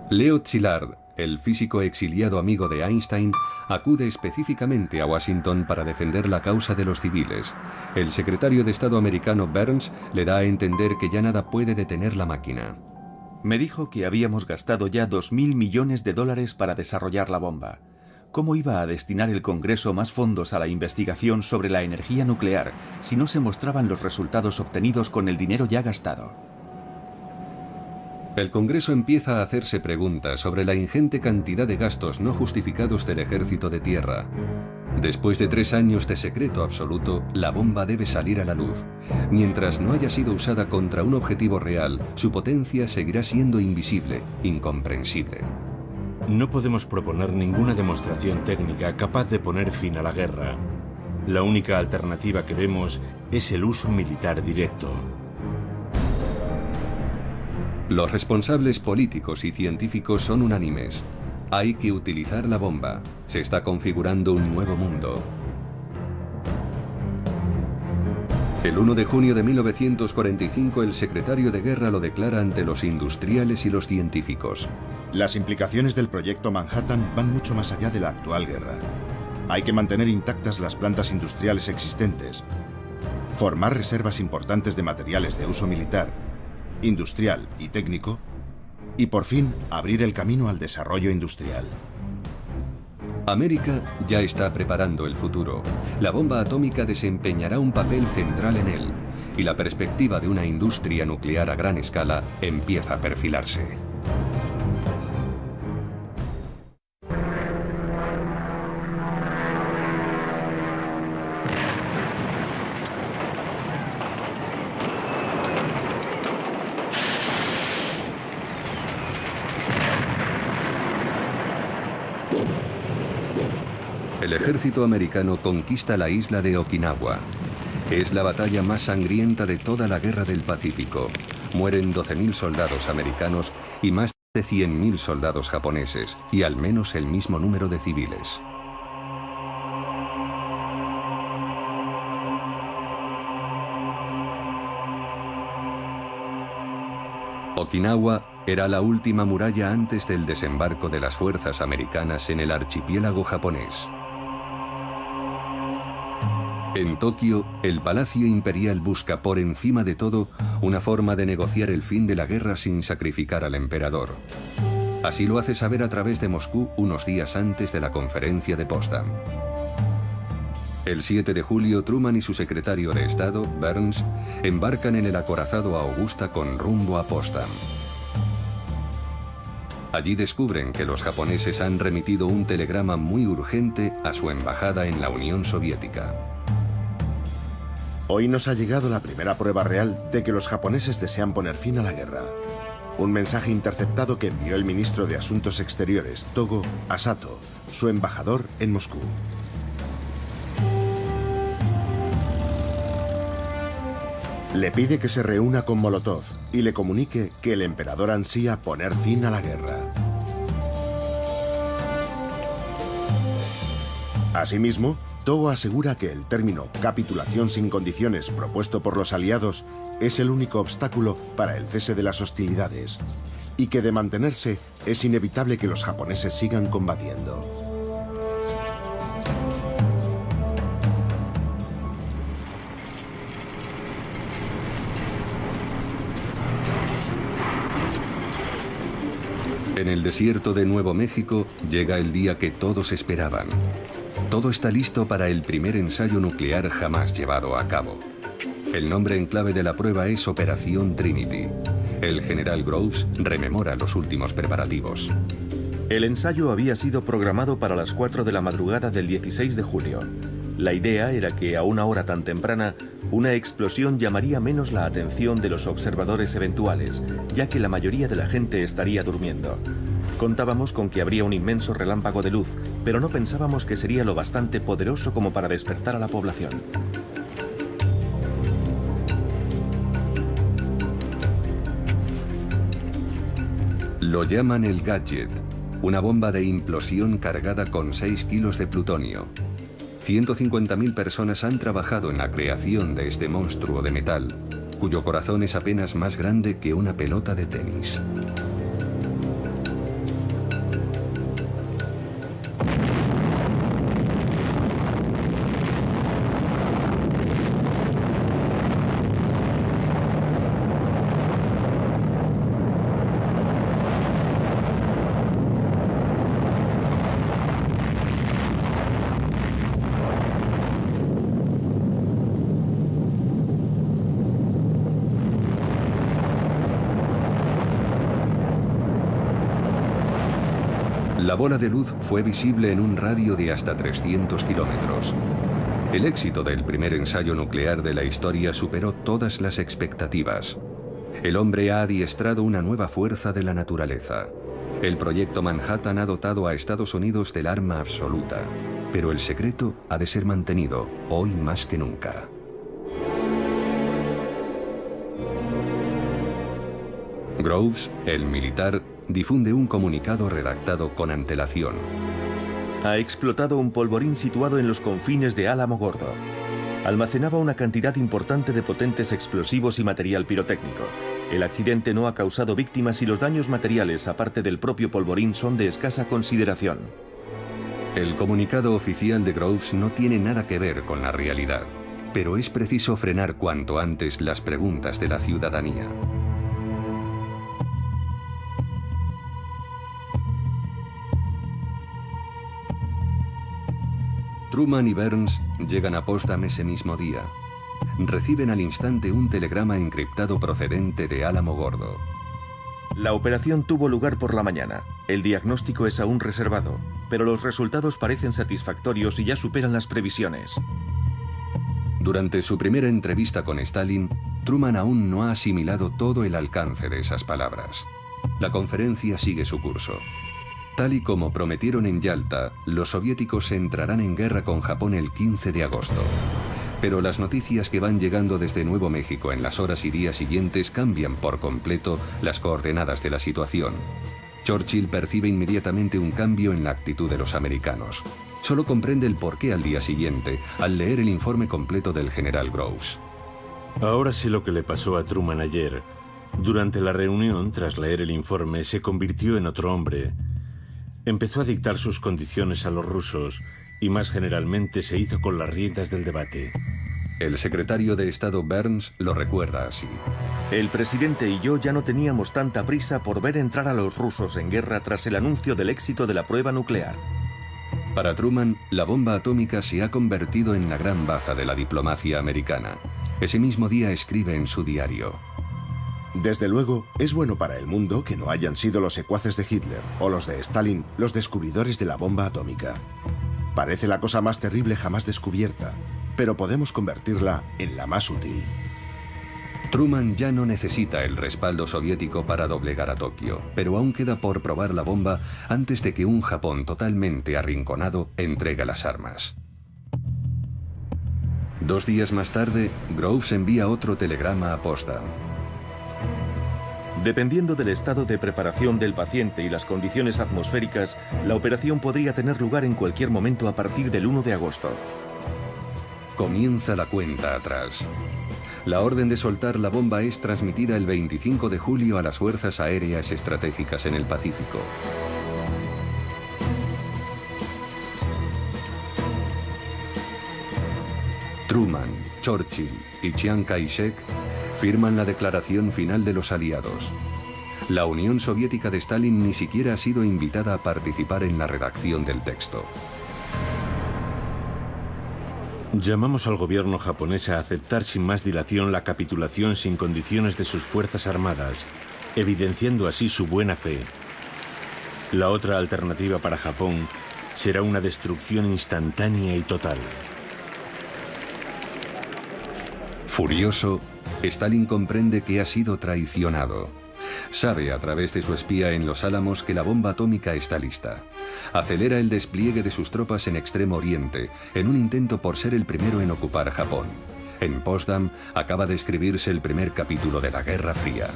Leo Szilard, el físico exiliado amigo de Einstein, acude específicamente a Washington para defender la causa de los civiles. El secretario de Estado americano Burns le da a entender que ya nada puede detener la máquina. Me dijo que habíamos gastado ya $2.000 millones para desarrollar la bomba. ¿Cómo iba a destinar el Congreso más fondos a la investigación sobre la energía nuclear si no se mostraban los resultados obtenidos con el dinero ya gastado? El Congreso empieza a hacerse preguntas sobre la ingente cantidad de gastos no justificados del Ejército de Tierra. Después de 3 años de secreto absoluto, la bomba debe salir a la luz. Mientras no haya sido usada contra un objetivo real, su potencia seguirá siendo invisible, incomprensible. No podemos proponer ninguna demostración técnica capaz de poner fin a la guerra. La única alternativa que vemos es el uso militar directo. Los responsables políticos y científicos son unánimes. Hay que utilizar la bomba. Se está configurando un nuevo mundo. El 1 de junio de 1945 el secretario de Guerra lo declara ante los industriales y los científicos. Las implicaciones del proyecto Manhattan van mucho más allá de la actual guerra. Hay que mantener intactas las plantas industriales existentes, formar reservas importantes de materiales de uso militar, industrial y técnico, y por fin abrir el camino al desarrollo industrial. América ya está preparando el futuro. La bomba atómica desempeñará un papel central en él, y la perspectiva de una industria nuclear a gran escala empieza a perfilarse. El ejército americano conquista la isla de Okinawa. Es la batalla más sangrienta de toda la Guerra del Pacífico. Mueren 12.000 soldados americanos y más de 100.000 soldados japoneses, y al menos el mismo número de civiles. Okinawa era la última muralla antes del desembarco de las fuerzas americanas en el archipiélago japonés. En Tokio, el Palacio Imperial busca por encima de todo una forma de negociar el fin de la guerra sin sacrificar al emperador. Así lo hace saber a través de Moscú unos días antes de la conferencia de Potsdam. El 7 de julio, Truman y su secretario de Estado, Burns, embarcan en el acorazado Augusta con rumbo a Potsdam. Allí descubren que los japoneses han remitido un telegrama muy urgente a su embajada en la Unión Soviética. Hoy nos ha llegado la primera prueba real de que los japoneses desean poner fin a la guerra. Un mensaje interceptado que envió el ministro de Asuntos Exteriores, Togo, a Sato, su embajador en Moscú. Le pide que se reúna con Molotov y le comunique que el emperador ansía poner fin a la guerra. Asimismo, Togo asegura que el término capitulación sin condiciones propuesto por los aliados es el único obstáculo para el cese de las hostilidades y que de mantenerse es inevitable que los japoneses sigan combatiendo. En el desierto de Nuevo México llega el día que todos esperaban. Todo está listo para el primer ensayo nuclear jamás llevado a cabo. El nombre en clave de la prueba es Operación Trinity. El general Groves rememora los últimos preparativos. El ensayo había sido programado para las 4 de la madrugada del 16 de julio. La idea era que a una hora tan temprana, una explosión llamaría menos la atención de los observadores eventuales, ya que la mayoría de la gente estaría durmiendo. Contábamos con que habría un inmenso relámpago de luz, pero no pensábamos que sería lo bastante poderoso como para despertar a la población. Lo llaman el Gadget, una bomba de implosión cargada con 6 kilos de plutonio. 150.000 personas han trabajado en la creación de este monstruo de metal, cuyo corazón es apenas más grande que una pelota de tenis. La bola de luz fue visible en un radio de hasta 300 kilómetros. El éxito del primer ensayo nuclear de la historia superó todas las expectativas. El hombre ha adiestrado una nueva fuerza de la naturaleza. El proyecto Manhattan ha dotado a Estados Unidos del arma absoluta, pero el secreto ha de ser mantenido, hoy más que nunca. Groves, el militar, difunde un comunicado redactado con antelación. Ha explotado un polvorín situado en los confines de Alamogordo. Almacenaba una cantidad importante de potentes explosivos y material pirotécnico. El accidente no ha causado víctimas y los daños materiales, aparte del propio polvorín, son de escasa consideración. El comunicado oficial de Groves no tiene nada que ver con la realidad, pero es preciso frenar cuanto antes las preguntas de la ciudadanía. Truman y Burns llegan a Potsdam ese mismo día. Reciben al instante un telegrama encriptado procedente de Alamogordo. La operación tuvo lugar por la mañana. El diagnóstico es aún reservado, pero los resultados parecen satisfactorios y ya superan las previsiones. Durante su primera entrevista con Stalin, Truman aún no ha asimilado todo el alcance de esas palabras. La conferencia sigue su curso. Tal y como prometieron en Yalta, los soviéticos entrarán en guerra con Japón el 15 de agosto. Pero las noticias que van llegando desde Nuevo México en las horas y días siguientes cambian por completo las coordenadas de la situación. Churchill percibe inmediatamente un cambio en la actitud de los americanos. Solo comprende el porqué al día siguiente, al leer el informe completo del general Groves. Ahora sé lo que le pasó a Truman ayer. Durante la reunión, tras leer el informe, se convirtió en otro hombre. Empezó a dictar sus condiciones a los rusos y más generalmente se hizo con las riendas del debate. El secretario de Estado Burns lo recuerda así. El presidente y yo ya no teníamos tanta prisa por ver entrar a los rusos en guerra tras el anuncio del éxito de la prueba nuclear. Para Truman, la bomba atómica se ha convertido en la gran baza de la diplomacia americana. Ese mismo día escribe en su diario: Desde luego, es bueno para el mundo que no hayan sido los secuaces de Hitler o los de Stalin los descubridores de la bomba atómica. Parece la cosa más terrible jamás descubierta, pero podemos convertirla en la más útil. Truman ya no necesita el respaldo soviético para doblegar a Tokio, pero aún queda por probar la bomba antes de que un Japón totalmente arrinconado entregue las armas. 2 días más tarde, Groves envía otro telegrama a Potsdam. Dependiendo del estado de preparación del paciente y las condiciones atmosféricas, la operación podría tener lugar en cualquier momento a partir del 1 de agosto. Comienza la cuenta atrás. La orden de soltar la bomba es transmitida el 25 de julio a las fuerzas aéreas estratégicas en el Pacífico. Truman, Churchill y Chiang Kai-shek firman la declaración final de los aliados. La Unión Soviética de Stalin ni siquiera ha sido invitada a participar en la redacción del texto. Llamamos al gobierno japonés a aceptar sin más dilación la capitulación sin condiciones de sus fuerzas armadas, evidenciando así su buena fe. La otra alternativa para Japón será una destrucción instantánea y total. Furioso, Stalin comprende que ha sido traicionado. Sabe a través de su espía en Los Álamos que la bomba atómica está lista. Acelera el despliegue de sus tropas en Extremo Oriente, en un intento por ser el primero en ocupar Japón. En Potsdam acaba de escribirse el primer capítulo de la Guerra Fría.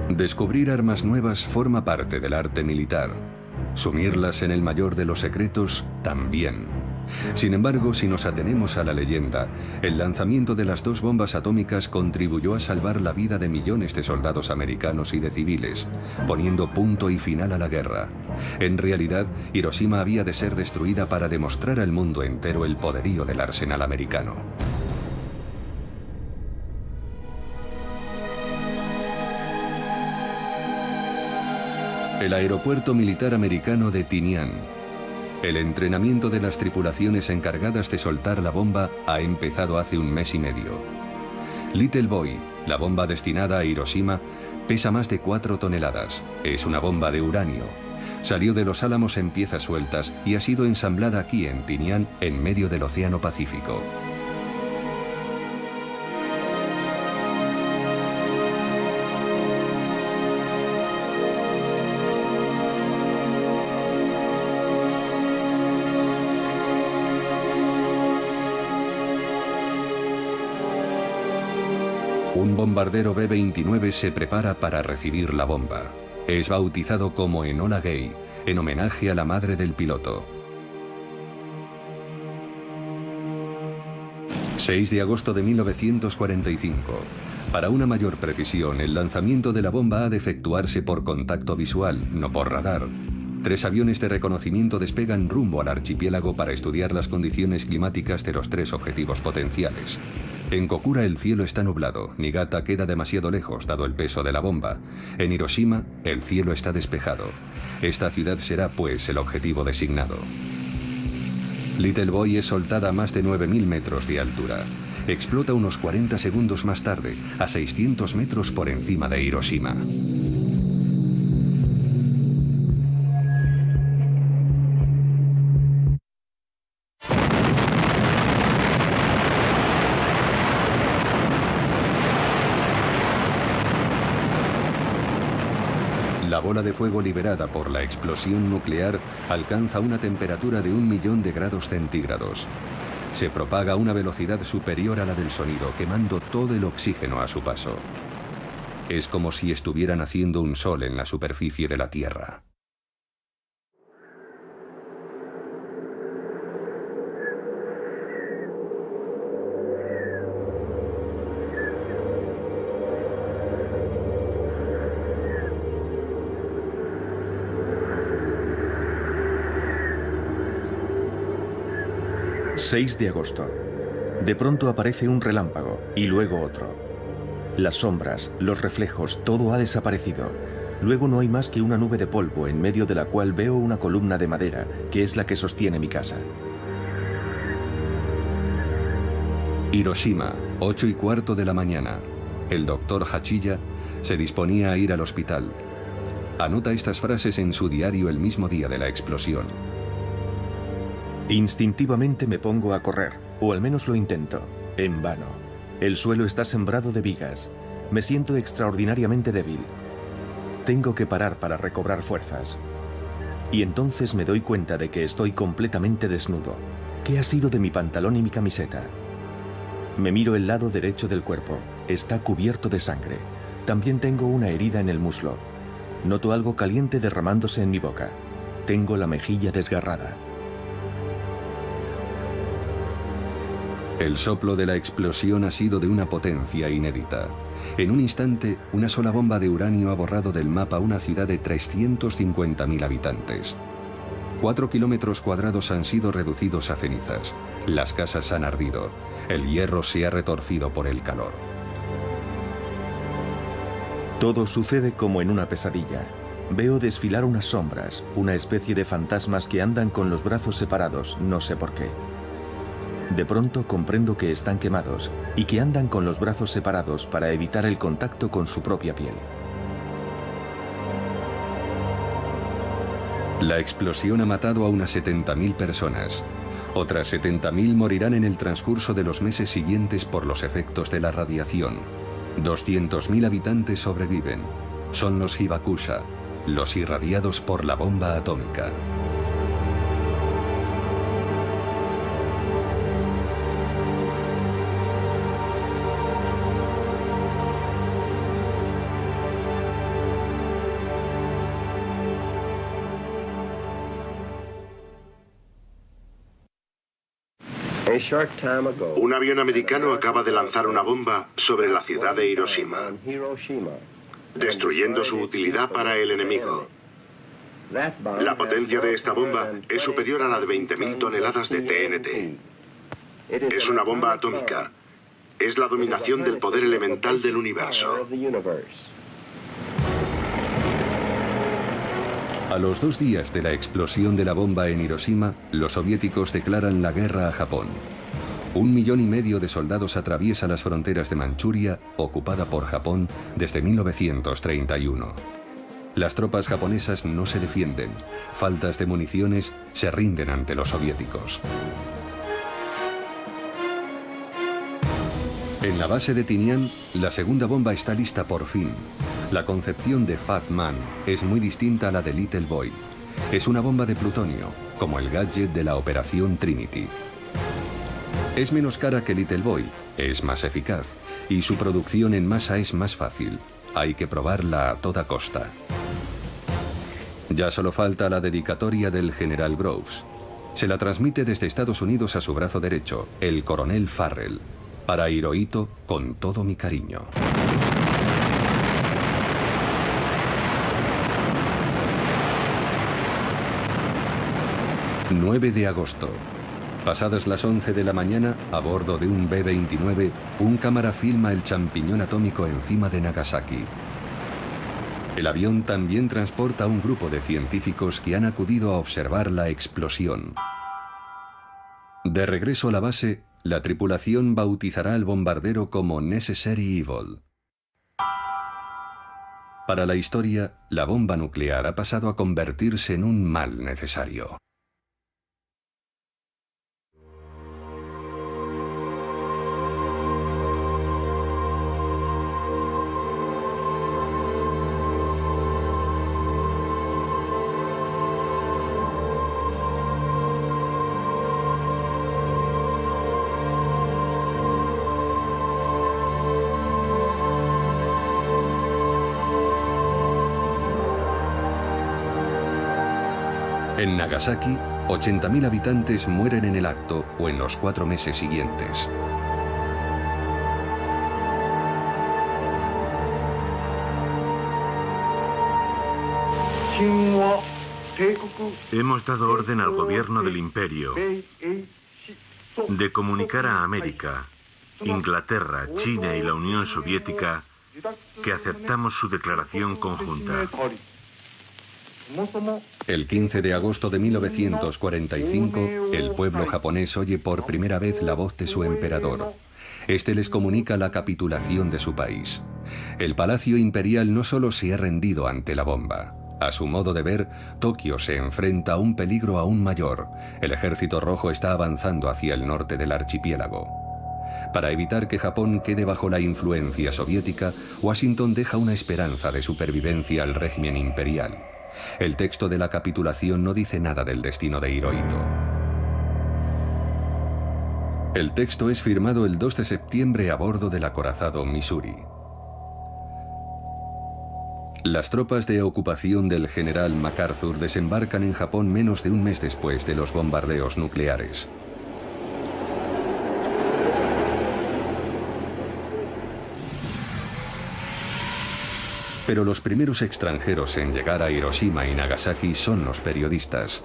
Descubrir armas nuevas forma parte del arte militar. Sumirlas en el mayor de los secretos, también. Sin embargo, si nos atenemos a la leyenda, el lanzamiento de las 2 bombas atómicas contribuyó a salvar la vida de millones de soldados americanos y de civiles, poniendo punto y final a la guerra. En realidad, Hiroshima había de ser destruida para demostrar al mundo entero el poderío del arsenal americano. El aeropuerto militar americano de Tinian. El entrenamiento de las tripulaciones encargadas de soltar la bomba ha empezado hace 1 mes y medio. Little Boy, La bomba destinada a Hiroshima pesa más de 4 toneladas. Es una bomba de uranio. Salió de Los Álamos en piezas sueltas y ha sido ensamblada aquí en Tinian, en medio del Océano Pacífico. Un bombardero B-29 se prepara para recibir la bomba. Es bautizado como Enola Gay, en homenaje a la madre del piloto. 6 de agosto de 1945. Para una mayor precisión, el lanzamiento de la bomba ha de efectuarse por contacto visual, no por radar. 3 aviones de reconocimiento despegan rumbo al archipiélago para estudiar las condiciones climáticas de los 3 objetivos potenciales. En Kokura el cielo está nublado, Niigata queda demasiado lejos dado el peso de la bomba. En Hiroshima el cielo está despejado. Esta ciudad será pues el objetivo designado. Little Boy es soltada a más de 9.000 metros de altura. Explota unos 40 segundos más tarde, a 600 metros por encima de Hiroshima. La bola de fuego liberada por la explosión nuclear alcanza una temperatura de 1.000.000 de grados centígrados. Se propaga a una velocidad superior a la del sonido, quemando todo el oxígeno a su paso. Es como si estuvieran haciendo un sol en la superficie de la Tierra. ...6 de agosto. De pronto aparece un relámpago y luego otro. Las sombras, los reflejos, todo ha desaparecido. Luego no hay más que una nube de polvo en medio de la cual veo una columna de madera, que es la que sostiene mi casa. Hiroshima, 8:15 de la mañana. El doctor Hachiya se disponía a ir al hospital. Anota estas frases en su diario el mismo día de la explosión. Instintivamente me pongo a correr, o al menos lo intento, en vano. El suelo está sembrado de vigas. Me siento extraordinariamente débil. Tengo que parar para recobrar fuerzas. Y entonces me doy cuenta de que estoy completamente desnudo. ¿Qué ha sido de mi pantalón y mi camiseta? Me miro el lado derecho del cuerpo. Está cubierto de sangre. También tengo una herida en el muslo. Noto algo caliente derramándose en mi boca. Tengo la mejilla desgarrada. El soplo de la explosión ha sido de una potencia inédita. En un instante, una sola bomba de uranio ha borrado del mapa una ciudad de 350.000 habitantes. 4 kilómetros cuadrados han sido reducidos a cenizas. Las casas han ardido. El hierro se ha retorcido por el calor. Todo sucede como en una pesadilla. Veo desfilar unas sombras, una especie de fantasmas que andan con los brazos separados, no sé por qué. De pronto comprendo que están quemados y que andan con los brazos separados para evitar el contacto con su propia piel. La explosión ha matado a unas 70.000 personas. Otras 70.000 morirán en el transcurso de los meses siguientes por los efectos de la radiación. 200.000 habitantes sobreviven. Son los Hibakusha, los irradiados por la bomba atómica. Un avión americano acaba de lanzar una bomba sobre la ciudad de Hiroshima, destruyendo su utilidad para el enemigo. La potencia de esta bomba es superior a la de 20.000 toneladas de TNT. Es una bomba atómica. Es la dominación del poder elemental del universo. A los 2 días de la explosión de la bomba en Hiroshima, los soviéticos declaran la guerra a Japón. 1,5 millones de soldados atraviesa las fronteras de Manchuria, ocupada por Japón desde 1931. Las tropas japonesas no se defienden, faltas de municiones, se rinden ante los soviéticos. En la base de Tinian, la segunda bomba está lista por fin. La concepción de Fat Man es muy distinta a la de Little Boy. Es una bomba de plutonio, como el gadget de la Operación Trinity. Es menos cara que Little Boy, es más eficaz, y su producción en masa es más fácil. Hay que probarla a toda costa. Ya solo falta la dedicatoria del general Groves. Se la transmite desde Estados Unidos a su brazo derecho, el coronel Farrell. Para Hirohito, con todo mi cariño. ...9 de agosto... Pasadas las 11 de la mañana, a bordo de un B-29, un cámara filma el champiñón atómico encima de Nagasaki. El avión también transporta a un grupo de científicos que han acudido a observar la explosión. De regreso a la base, la tripulación bautizará al bombardero como Necessary Evil. Para la historia, la bomba nuclear ha pasado a convertirse en un mal necesario. En Nagasaki, 80.000 habitantes mueren en el acto o en los 4 meses siguientes. Hemos dado orden al gobierno del imperio de comunicar a América, Inglaterra, China y la Unión Soviética que aceptamos su declaración conjunta. El 15 de agosto de 1945, el pueblo japonés oye por primera vez la voz de su emperador. Este les comunica la capitulación de su país. El Palacio Imperial no solo se ha rendido ante la bomba. A su modo de ver, Tokio se enfrenta a un peligro aún mayor. El ejército rojo está avanzando hacia el norte del archipiélago. Para evitar que Japón quede bajo la influencia soviética, Washington deja una esperanza de supervivencia al régimen imperial. El texto de la capitulación no dice nada del destino de Hirohito. El texto es firmado el 2 de septiembre a bordo del acorazado Missouri. Las tropas de ocupación del general MacArthur desembarcan en Japón menos de un mes después de los bombardeos nucleares. Pero los primeros extranjeros en llegar a Hiroshima y Nagasaki son los periodistas.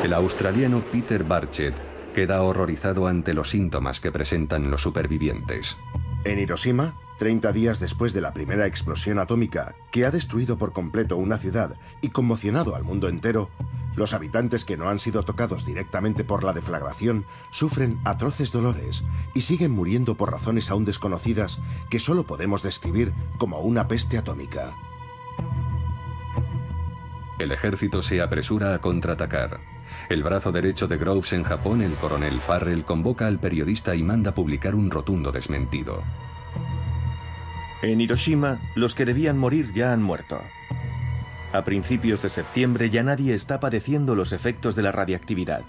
El australiano Peter Barchett queda horrorizado ante los síntomas que presentan los supervivientes. En Hiroshima, 30 días después de la primera explosión atómica, que ha destruido por completo una ciudad y conmocionado al mundo entero, los habitantes que no han sido tocados directamente por la deflagración sufren atroces dolores y siguen muriendo por razones aún desconocidas que solo podemos describir como una peste atómica. El ejército se apresura a contraatacar. El brazo derecho de Groves en Japón, el coronel Farrell, convoca al periodista y manda publicar un rotundo desmentido. En Hiroshima, los que debían morir ya han muerto. A principios de septiembre ya nadie está padeciendo los efectos de la radiactividad.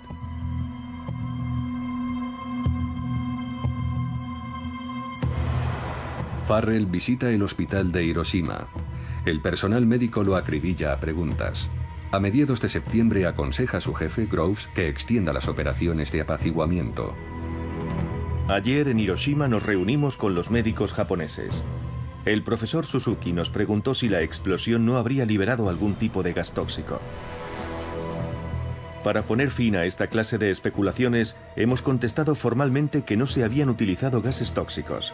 Farrell visita el hospital de Hiroshima. El personal médico lo acribilla a preguntas. A mediados de septiembre aconseja a su jefe, Groves, que extienda las operaciones de apaciguamiento. Ayer en Hiroshima nos reunimos con los médicos japoneses. El profesor Suzuki nos preguntó si la explosión no habría liberado algún tipo de gas tóxico. Para poner fin a esta clase de especulaciones, hemos contestado formalmente que no se habían utilizado gases tóxicos.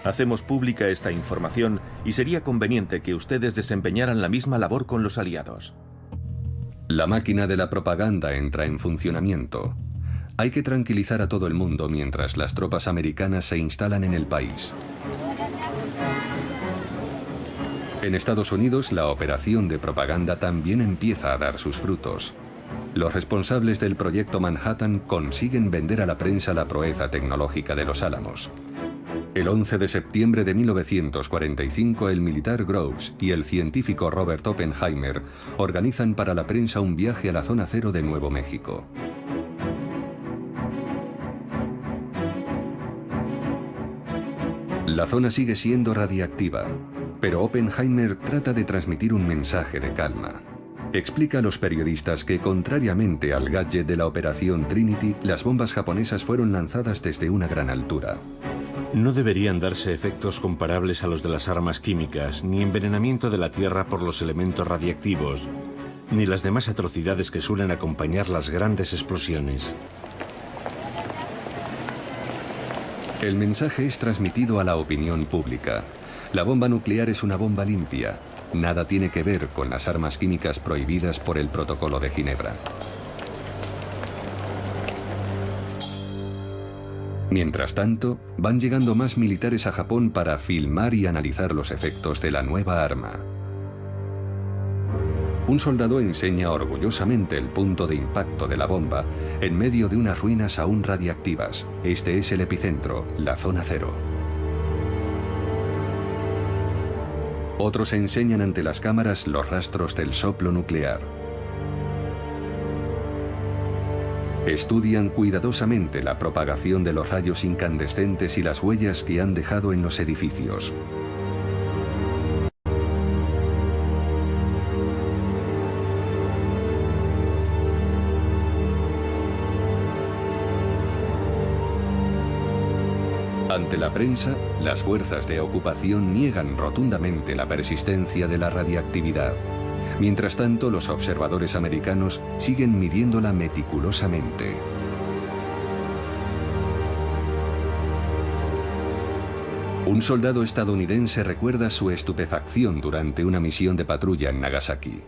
Hacemos pública esta información y sería conveniente que ustedes desempeñaran la misma labor con los aliados. La máquina de la propaganda entra en funcionamiento. Hay que tranquilizar a todo el mundo mientras las tropas americanas se instalan en el país. En Estados Unidos, la operación de propaganda también empieza a dar sus frutos. Los responsables del proyecto Manhattan consiguen vender a la prensa la proeza tecnológica de los Álamos. El 11 de septiembre de 1945, el militar Groves y el científico Robert Oppenheimer organizan para la prensa un viaje a la zona cero de Nuevo México. La zona sigue siendo radiactiva, pero Oppenheimer trata de transmitir un mensaje de calma. Explica a los periodistas que, contrariamente al gadget de la Operación Trinity, las bombas japonesas fueron lanzadas desde una gran altura. No deberían darse efectos comparables a los de las armas químicas, ni envenenamiento de la Tierra por los elementos radiactivos, ni las demás atrocidades que suelen acompañar las grandes explosiones. El mensaje es transmitido a la opinión pública. La bomba nuclear es una bomba limpia. Nada tiene que ver con las armas químicas prohibidas por el Protocolo de Ginebra. Mientras tanto, van llegando más militares a Japón para filmar y analizar los efectos de la nueva arma. Un soldado enseña orgullosamente el punto de impacto de la bomba en medio de unas ruinas aún radiactivas. Este es el epicentro, la zona cero. Otros enseñan ante las cámaras los rastros del soplo nuclear. Estudian cuidadosamente la propagación de los rayos incandescentes y las huellas que han dejado en los edificios. Ante la prensa, las fuerzas de ocupación niegan rotundamente la persistencia de la radiactividad. Mientras tanto, los observadores americanos siguen midiéndola meticulosamente. Un soldado estadounidense recuerda su estupefacción durante una misión de patrulla en Nagasaki.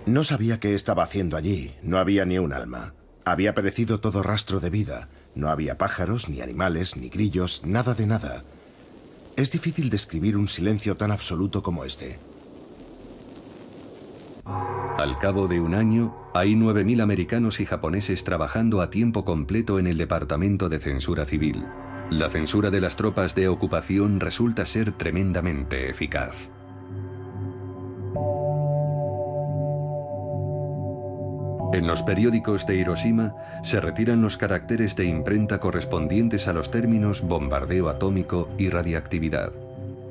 No sabía qué estaba haciendo allí. No había ni un alma. Había perecido todo rastro de vida. No había pájaros, ni animales, ni grillos, nada de nada. Es difícil describir un silencio tan absoluto como este. Al cabo de un año, hay 9.000 americanos y japoneses trabajando a tiempo completo en el Departamento de Censura Civil. La censura de las tropas de ocupación resulta ser tremendamente eficaz. En los periódicos de Hiroshima se retiran los caracteres de imprenta correspondientes a los términos bombardeo atómico y radiactividad.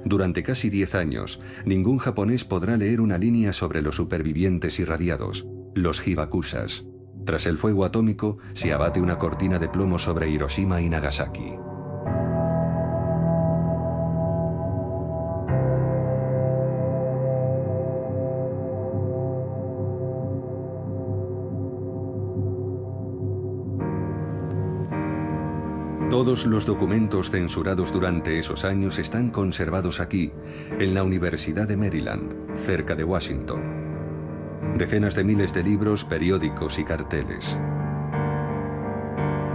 Durante casi 10 años, ningún japonés podrá leer una línea sobre los supervivientes irradiados, los hibakusas. Tras el fuego atómico, se abate una cortina de plomo sobre Hiroshima y Nagasaki. Todos los documentos censurados durante esos años están conservados aquí, en la Universidad de Maryland, cerca de Washington. Decenas de miles de libros, periódicos y carteles.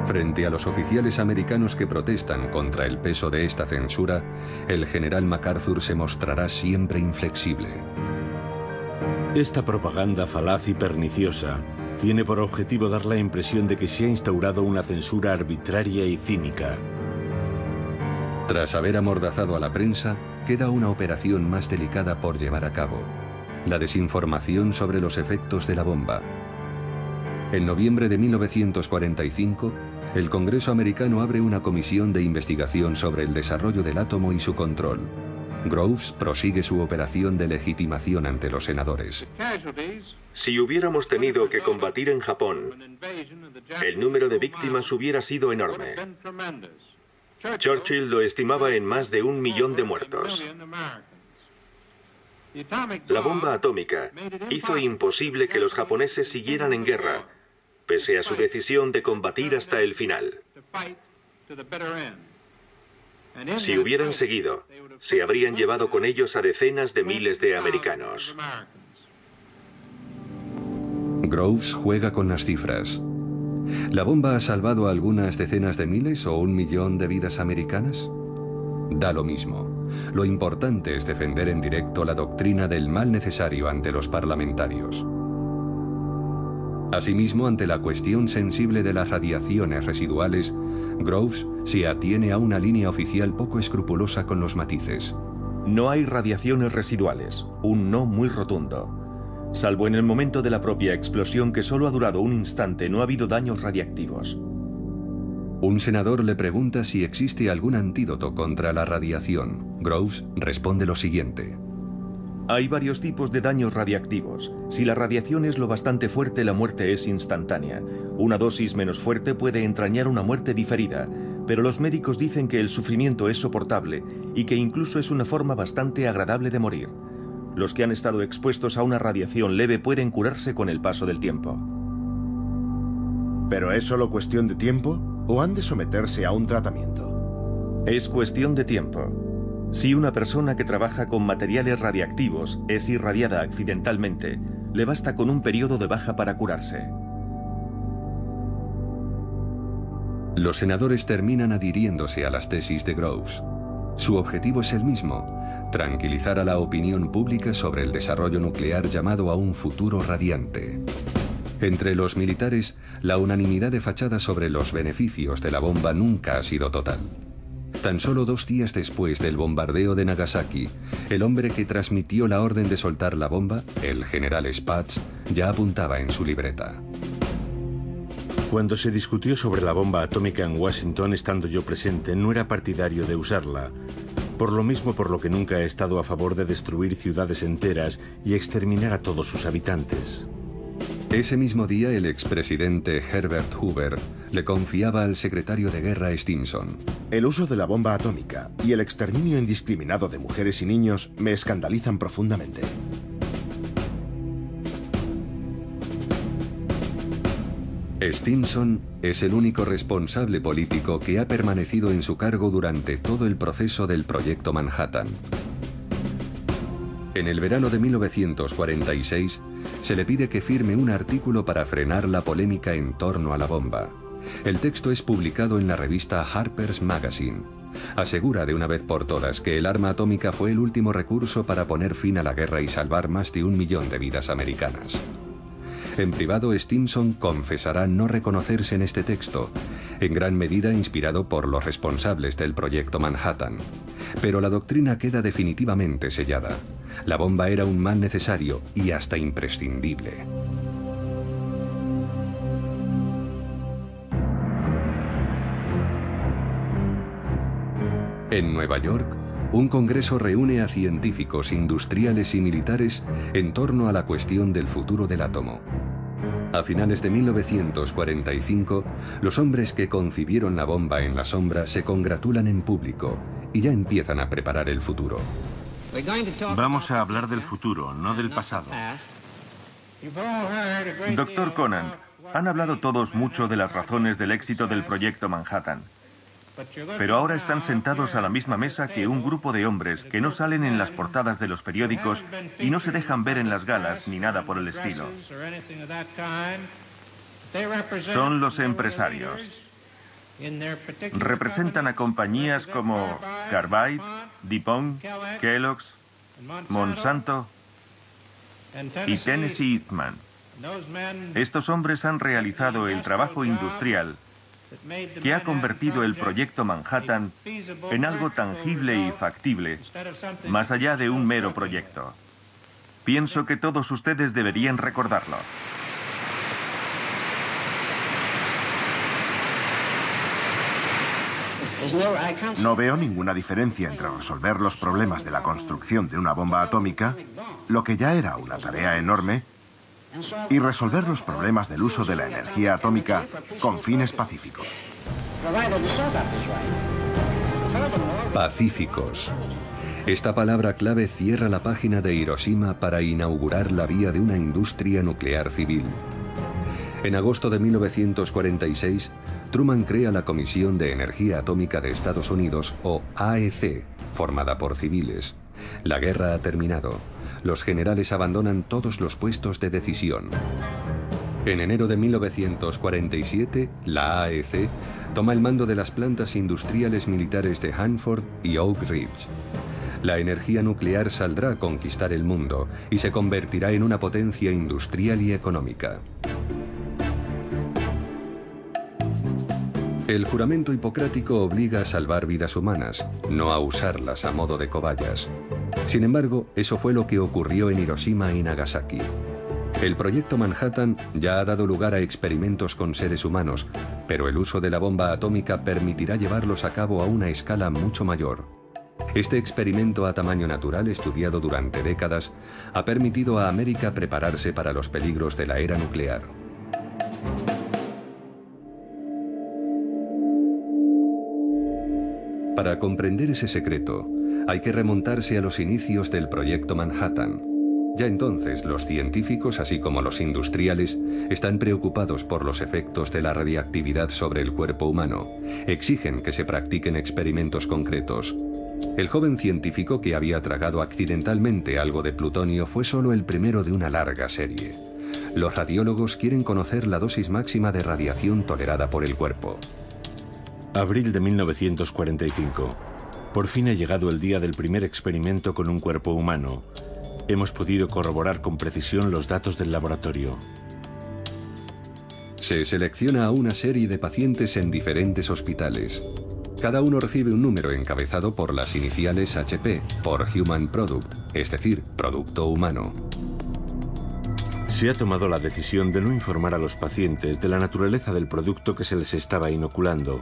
Frente a los oficiales americanos que protestan contra el peso de esta censura, el general MacArthur se mostrará siempre inflexible. Esta propaganda falaz y perniciosa tiene por objetivo dar la impresión de que se ha instaurado una censura arbitraria y cínica. Tras haber amordazado a la prensa, queda una operación más delicada por llevar a cabo: la desinformación sobre los efectos de la bomba. En noviembre de 1945, el Congreso americano abre una comisión de investigación sobre el desarrollo del átomo y su control. Groves prosigue su operación de legitimación ante los senadores. Si hubiéramos tenido que combatir en Japón, el número de víctimas hubiera sido enorme. Churchill lo estimaba en más de 1 millón de muertos. La bomba atómica hizo imposible que los japoneses siguieran en guerra, pese a su decisión de combatir hasta el final. Si hubieran seguido, se habrían llevado con ellos a decenas de miles de americanos. Groves juega con las cifras. ¿La bomba ha salvado algunas decenas de miles o 1 millón de vidas americanas? Da lo mismo. Lo importante es defender en directo la doctrina del mal necesario ante los parlamentarios. Asimismo, ante la cuestión sensible de las radiaciones residuales, Groves se atiene a una línea oficial poco escrupulosa con los matices. No hay radiaciones residuales, un no muy rotundo. Salvo en el momento de la propia explosión, que solo ha durado un instante, no ha habido daños radiactivos. Un senador le pregunta si existe algún antídoto contra la radiación. Groves responde lo siguiente. Hay varios tipos de daños radiactivos. Si la radiación es lo bastante fuerte, la muerte es instantánea. Una dosis menos fuerte puede entrañar una muerte diferida, pero los médicos dicen que el sufrimiento es soportable y que incluso es una forma bastante agradable de morir. Los que han estado expuestos a una radiación leve pueden curarse con el paso del tiempo. ¿Pero es solo cuestión de tiempo o han de someterse a un tratamiento? Es cuestión de tiempo. Si una persona que trabaja con materiales radiactivos es irradiada accidentalmente, le basta con un periodo de baja para curarse. Los senadores terminan adhiriéndose a las tesis de Groves. Su objetivo es el mismo: tranquilizar a la opinión pública sobre el desarrollo nuclear llamado a un futuro radiante. Entre los militares, la unanimidad de fachada sobre los beneficios de la bomba nunca ha sido total. Tan solo 2 días después del bombardeo de Nagasaki, el hombre que transmitió la orden de soltar la bomba, el general Spaatz, ya apuntaba en su libreta. Cuando se discutió sobre la bomba atómica en Washington, estando yo presente, no era partidario de usarla. Por lo mismo por lo que nunca he estado a favor de destruir ciudades enteras y exterminar a todos sus habitantes. Ese mismo día, el expresidente Herbert Hoover le confiaba al secretario de Guerra Stimson. El uso de la bomba atómica y el exterminio indiscriminado de mujeres y niños me escandalizan profundamente. Stimson es el único responsable político que ha permanecido en su cargo durante todo el proceso del Proyecto Manhattan. En el verano de 1946, se le pide que firme un artículo para frenar la polémica en torno a la bomba. El texto es publicado en la revista Harper's Magazine. Asegura de una vez por todas que el arma atómica fue el último recurso para poner fin a la guerra y salvar más de 1 millón de vidas americanas. En privado, Stimson confesará no reconocerse en este texto, en gran medida inspirado por los responsables del Proyecto Manhattan. Pero la doctrina queda definitivamente sellada. La bomba era un mal necesario y hasta imprescindible. En Nueva York, un congreso reúne a científicos, industriales y militares en torno a la cuestión del futuro del átomo. A finales de 1945, los hombres que concibieron la bomba en la sombra se congratulan en público y ya empiezan a preparar el futuro. Vamos a hablar del futuro, no del pasado. Doctor Conant, han hablado todos mucho de las razones del éxito del Proyecto Manhattan. Pero ahora están sentados a la misma mesa que un grupo de hombres que no salen en las portadas de los periódicos y no se dejan ver en las galas ni nada por el estilo. Son los empresarios. Representan a compañías como Carbide, DuPont, Kellogg's, Monsanto y Tennessee Eastman. Estos hombres han realizado el trabajo industrial que ha convertido el Proyecto Manhattan en algo tangible y factible, más allá de un mero proyecto. Pienso que todos ustedes deberían recordarlo. No veo ninguna diferencia entre resolver los problemas de la construcción de una bomba atómica, lo que ya era una tarea enorme, y resolver los problemas del uso de la energía atómica con fines pacíficos. Pacíficos. Esta palabra clave cierra la página de Hiroshima para inaugurar la vía de una industria nuclear civil. En agosto de 1946, Truman crea la Comisión de Energía Atómica de Estados Unidos, o AEC, formada por civiles. La guerra ha terminado. Los generales abandonan todos los puestos de decisión. En enero de 1947, la AEC toma el mando de las plantas industriales militares de Hanford y Oak Ridge. La energía nuclear saldrá a conquistar el mundo y se convertirá en una potencia industrial y económica. El juramento hipocrático obliga a salvar vidas humanas, no a usarlas a modo de cobayas. Sin embargo, eso fue lo que ocurrió en Hiroshima y Nagasaki. El proyecto Manhattan ya ha dado lugar a experimentos con seres humanos, pero el uso de la bomba atómica permitirá llevarlos a cabo a una escala mucho mayor. Este experimento a tamaño natural, estudiado durante décadas, ha permitido a América prepararse para los peligros de la era nuclear. Para comprender ese secreto, hay que remontarse a los inicios del proyecto Manhattan. Ya entonces, los científicos, así como los industriales, están preocupados por los efectos de la radiactividad sobre el cuerpo humano. Exigen que se practiquen experimentos concretos. El joven científico que había tragado accidentalmente algo de plutonio fue solo el primero de una larga serie. Los radiólogos quieren conocer la dosis máxima de radiación tolerada por el cuerpo. Abril de 1945. Por fin ha llegado el día del primer experimento con un cuerpo humano. Hemos podido corroborar con precisión los datos del laboratorio. Se selecciona a una serie de pacientes en diferentes hospitales. Cada uno recibe un número encabezado por las iniciales HP, por Human Product, es decir, producto humano. Se ha tomado la decisión de no informar a los pacientes de la naturaleza del producto que se les estaba inoculando.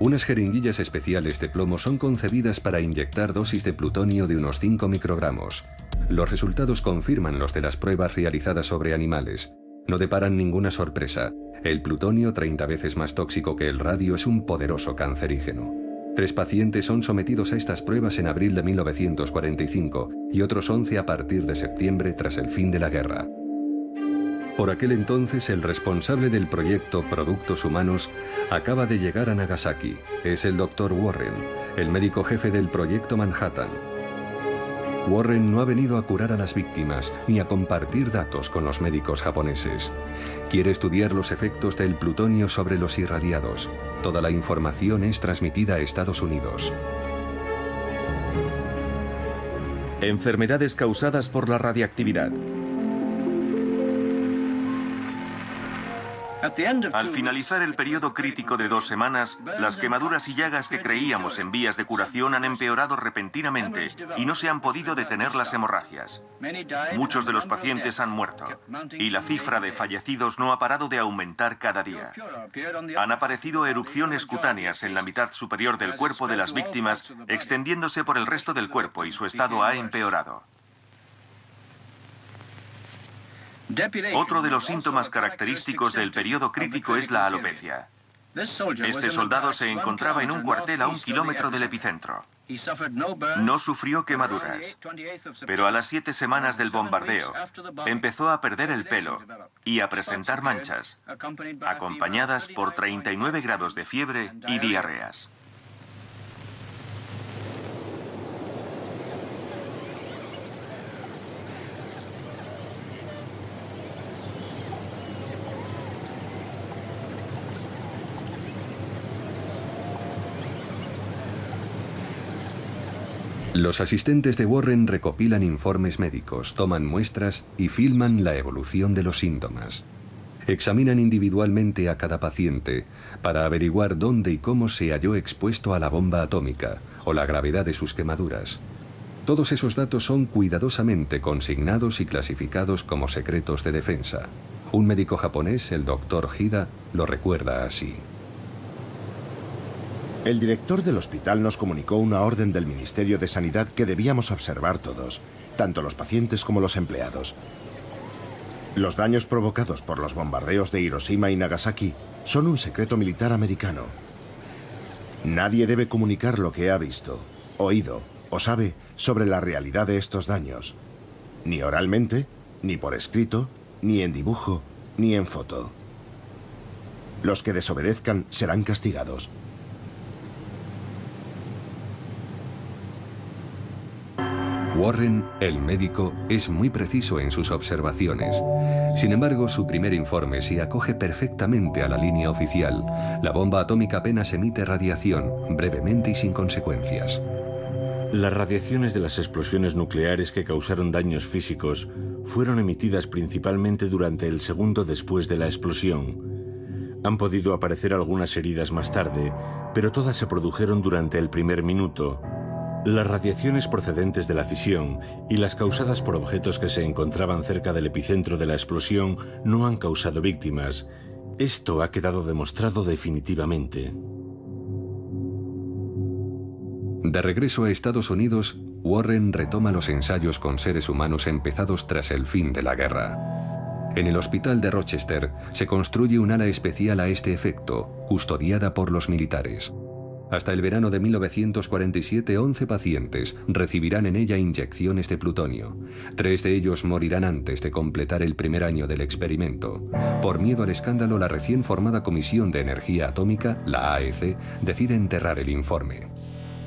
Unas jeringuillas especiales de plomo son concebidas para inyectar dosis de plutonio de unos 5 microgramos. Los resultados confirman los de las pruebas realizadas sobre animales. No deparan ninguna sorpresa. El plutonio, 30 veces más tóxico que el radio, es un poderoso cancerígeno. 3 pacientes son sometidos a estas pruebas en abril de 1945 y otros 11 a partir de septiembre tras el fin de la guerra. Por aquel entonces, el responsable del proyecto Productos Humanos acaba de llegar a Nagasaki. Es el Dr. Warren, el médico jefe del proyecto Manhattan. Warren no ha venido a curar a las víctimas ni a compartir datos con los médicos japoneses. Quiere estudiar los efectos del plutonio sobre los irradiados. Toda la información es transmitida a Estados Unidos. Enfermedades causadas por la radiactividad. Al finalizar el periodo crítico de 2 semanas, las quemaduras y llagas que creíamos en vías de curación han empeorado repentinamente y no se han podido detener las hemorragias. Muchos de los pacientes han muerto y la cifra de fallecidos no ha parado de aumentar cada día. Han aparecido erupciones cutáneas en la mitad superior del cuerpo de las víctimas, extendiéndose por el resto del cuerpo, y su estado ha empeorado. Otro de los síntomas característicos del periodo crítico es la alopecia. Este soldado se encontraba en un cuartel a 1 kilómetro del epicentro. No sufrió quemaduras, pero a las 7 semanas del bombardeo empezó a perder el pelo y a presentar manchas, acompañadas por 39 grados de fiebre y diarreas. Los asistentes de Warren recopilan informes médicos, toman muestras y filman la evolución de los síntomas. Examinan individualmente a cada paciente para averiguar dónde y cómo se halló expuesto a la bomba atómica o la gravedad de sus quemaduras. Todos esos datos son cuidadosamente consignados y clasificados como secretos de defensa. Un médico japonés, el Dr. Hida, lo recuerda así. El director del hospital nos comunicó una orden del Ministerio de Sanidad que debíamos observar todos, tanto los pacientes como los empleados. Los daños provocados por los bombardeos de Hiroshima y Nagasaki son un secreto militar americano. Nadie debe comunicar lo que ha visto, oído o sabe sobre la realidad de estos daños, ni oralmente, ni por escrito, ni en dibujo, ni en foto. Los que desobedezcan serán castigados. Warren, el médico, es muy preciso en sus observaciones. Sin embargo, su primer informe se acoge perfectamente a la línea oficial. La bomba atómica apenas emite radiación, brevemente y sin consecuencias. Las radiaciones de las explosiones nucleares que causaron daños físicos fueron emitidas principalmente durante el segundo después de la explosión. Han podido aparecer algunas heridas más tarde, pero todas se produjeron durante el primer minuto. Las radiaciones procedentes de la fisión y las causadas por objetos que se encontraban cerca del epicentro de la explosión no han causado víctimas. Esto ha quedado demostrado definitivamente. De regreso a Estados Unidos, Warren retoma los ensayos con seres humanos empezados tras el fin de la guerra. En el hospital de Rochester se construye un ala especial a este efecto, custodiada por los militares. Hasta el verano de 1947, 11 pacientes recibirán en ella inyecciones de plutonio. 3 de ellos morirán antes de completar el primer año del experimento. Por miedo al escándalo, la recién formada Comisión de Energía Atómica, la AEC, decide enterrar el informe.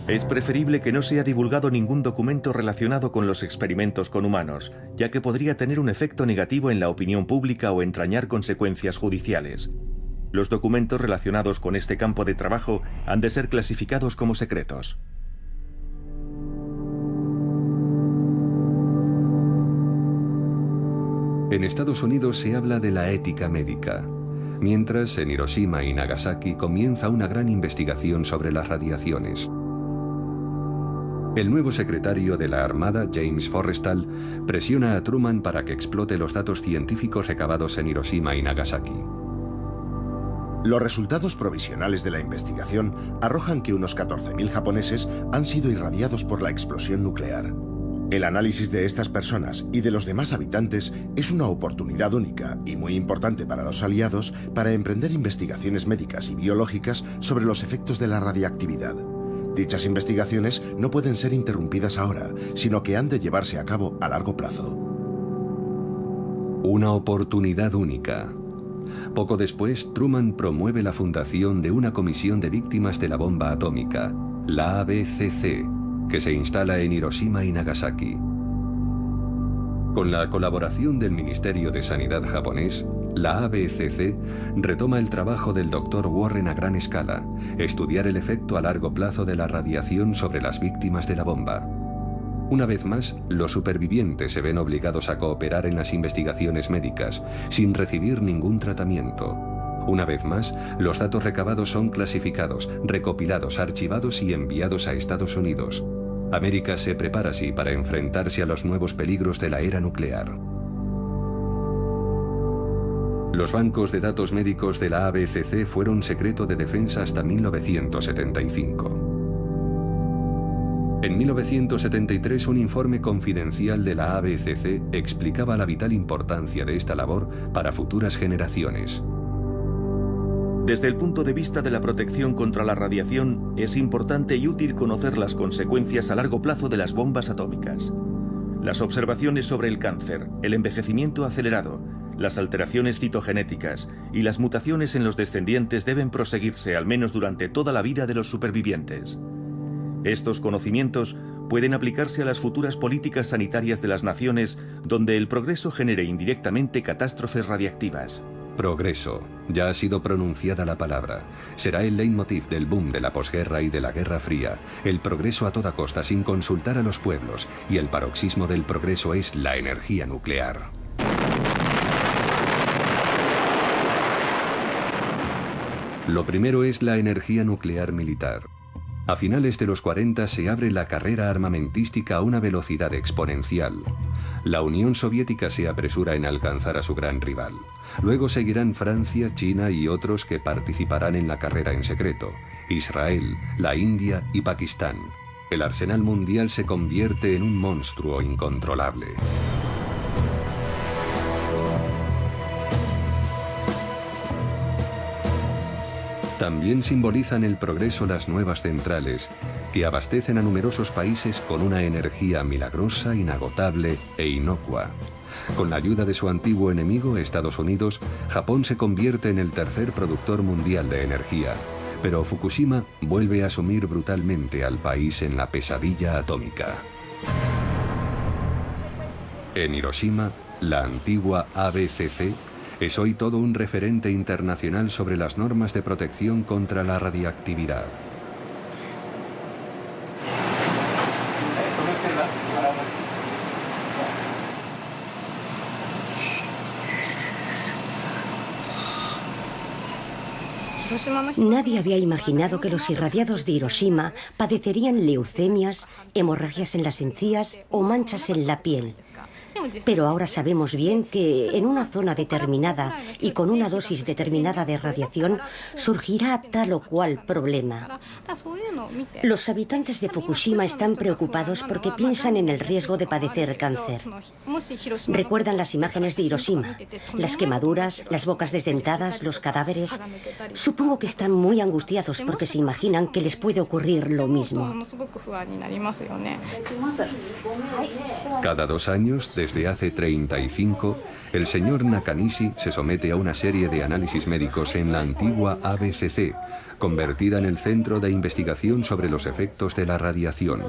Es preferible que no sea divulgado ningún documento relacionado con los experimentos con humanos, ya que podría tener un efecto negativo en la opinión pública o entrañar consecuencias judiciales. Los documentos relacionados con este campo de trabajo han de ser clasificados como secretos. En Estados Unidos se habla de la ética médica, mientras en Hiroshima y Nagasaki comienza una gran investigación sobre las radiaciones. El nuevo secretario de la Armada, James Forrestal, presiona a Truman para que explote los datos científicos recabados en Hiroshima y Nagasaki. Los resultados provisionales de la investigación arrojan que unos 14.000 japoneses han sido irradiados por la explosión nuclear. El análisis de estas personas y de los demás habitantes es una oportunidad única y muy importante para los aliados para emprender investigaciones médicas y biológicas sobre los efectos de la radiactividad. Dichas investigaciones no pueden ser interrumpidas ahora, sino que han de llevarse a cabo a largo plazo. Una oportunidad única. Poco después, Truman promueve la fundación de una comisión de víctimas de la bomba atómica, la ABCC, que se instala en Hiroshima y Nagasaki. Con la colaboración del Ministerio de Sanidad japonés, la ABCC retoma el trabajo del Dr. Warren a gran escala, estudiar el efecto a largo plazo de la radiación sobre las víctimas de la bomba. Una vez más, los supervivientes se ven obligados a cooperar en las investigaciones médicas, sin recibir ningún tratamiento. Una vez más, los datos recabados son clasificados, recopilados, archivados y enviados a Estados Unidos. América se prepara así para enfrentarse a los nuevos peligros de la era nuclear. Los bancos de datos médicos de la ABCC fueron secreto de defensa hasta 1975. En 1973, un informe confidencial de la ABCC explicaba la vital importancia de esta labor para futuras generaciones. Desde el punto de vista de la protección contra la radiación, es importante y útil conocer las consecuencias a largo plazo de las bombas atómicas. Las observaciones sobre el cáncer, el envejecimiento acelerado, las alteraciones citogenéticas y las mutaciones en los descendientes deben proseguirse al menos durante toda la vida de los supervivientes. Estos conocimientos pueden aplicarse a las futuras políticas sanitarias de las naciones donde el progreso genere indirectamente catástrofes radiactivas. Progreso. Ya ha sido pronunciada la palabra. Será el leitmotiv del boom de la posguerra y de la Guerra Fría. El progreso a toda costa sin consultar a los pueblos. Y el paroxismo del progreso es la energía nuclear. Lo primero es la energía nuclear militar. A finales de los 40 se abre la carrera armamentística a una velocidad exponencial. La Unión Soviética se apresura en alcanzar a su gran rival. Luego seguirán Francia, China y otros que participarán en la carrera en secreto. Israel, la India y Pakistán. El arsenal mundial se convierte en un monstruo incontrolable. También simbolizan el progreso las nuevas centrales, que abastecen a numerosos países con una energía milagrosa, inagotable e inocua. Con la ayuda de su antiguo enemigo, Estados Unidos, Japón se convierte en el tercer productor mundial de energía. Pero Fukushima vuelve a sumir brutalmente al país en la pesadilla atómica. En Hiroshima, la antigua ABCC es hoy todo un referente internacional sobre las normas de protección contra la radiactividad. Nadie había imaginado que los irradiados de Hiroshima padecerían leucemias, hemorragias en las encías o manchas en la piel. Pero ahora sabemos bien que en una zona determinada y con una dosis determinada de radiación surgirá tal o cual problema. Los habitantes de Fukushima están preocupados porque piensan en el riesgo de padecer cáncer. Recuerdan las imágenes de Hiroshima, las quemaduras, las bocas desdentadas, los cadáveres. Supongo que están muy angustiados porque se imaginan que les puede ocurrir lo mismo. Cada 2 años, desde hace 35, el señor Nakanishi se somete a una serie de análisis médicos en la antigua ABCC, convertida en el centro de investigación sobre los efectos de la radiación.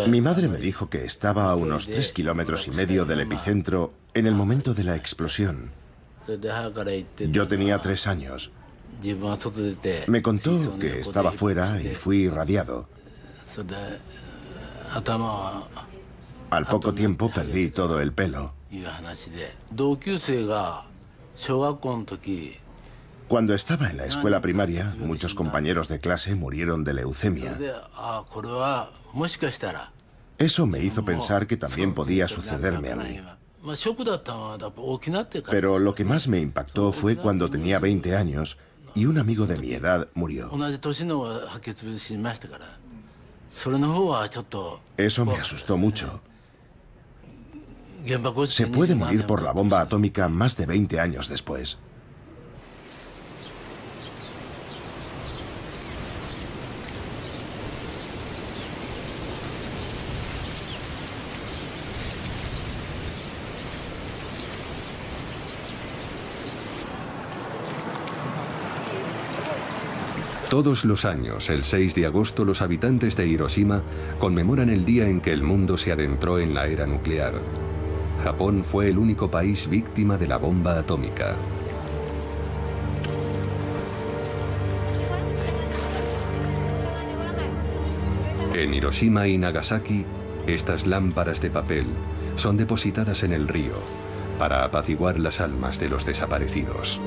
Mi madre me dijo que estaba a unos 3,5 kilómetros del epicentro en el momento de la explosión. Yo tenía 3 años. Me contó que estaba fuera y fui irradiado. Al poco tiempo perdí todo el pelo. Cuando estaba en la escuela primaria, muchos compañeros de clase murieron de leucemia. Eso me hizo pensar que también podía sucederme a mí. Pero lo que más me impactó fue cuando tenía 20 años y un amigo de mi edad murió. Eso me asustó mucho. Se puede morir por la bomba atómica más de 20 años después. Todos los años, el 6 de agosto, los habitantes de Hiroshima conmemoran el día en que el mundo se adentró en la era nuclear. Japón fue el único país víctima de la bomba atómica. En Hiroshima y Nagasaki, estas lámparas de papel son depositadas en el río para apaciguar las almas de los desaparecidos.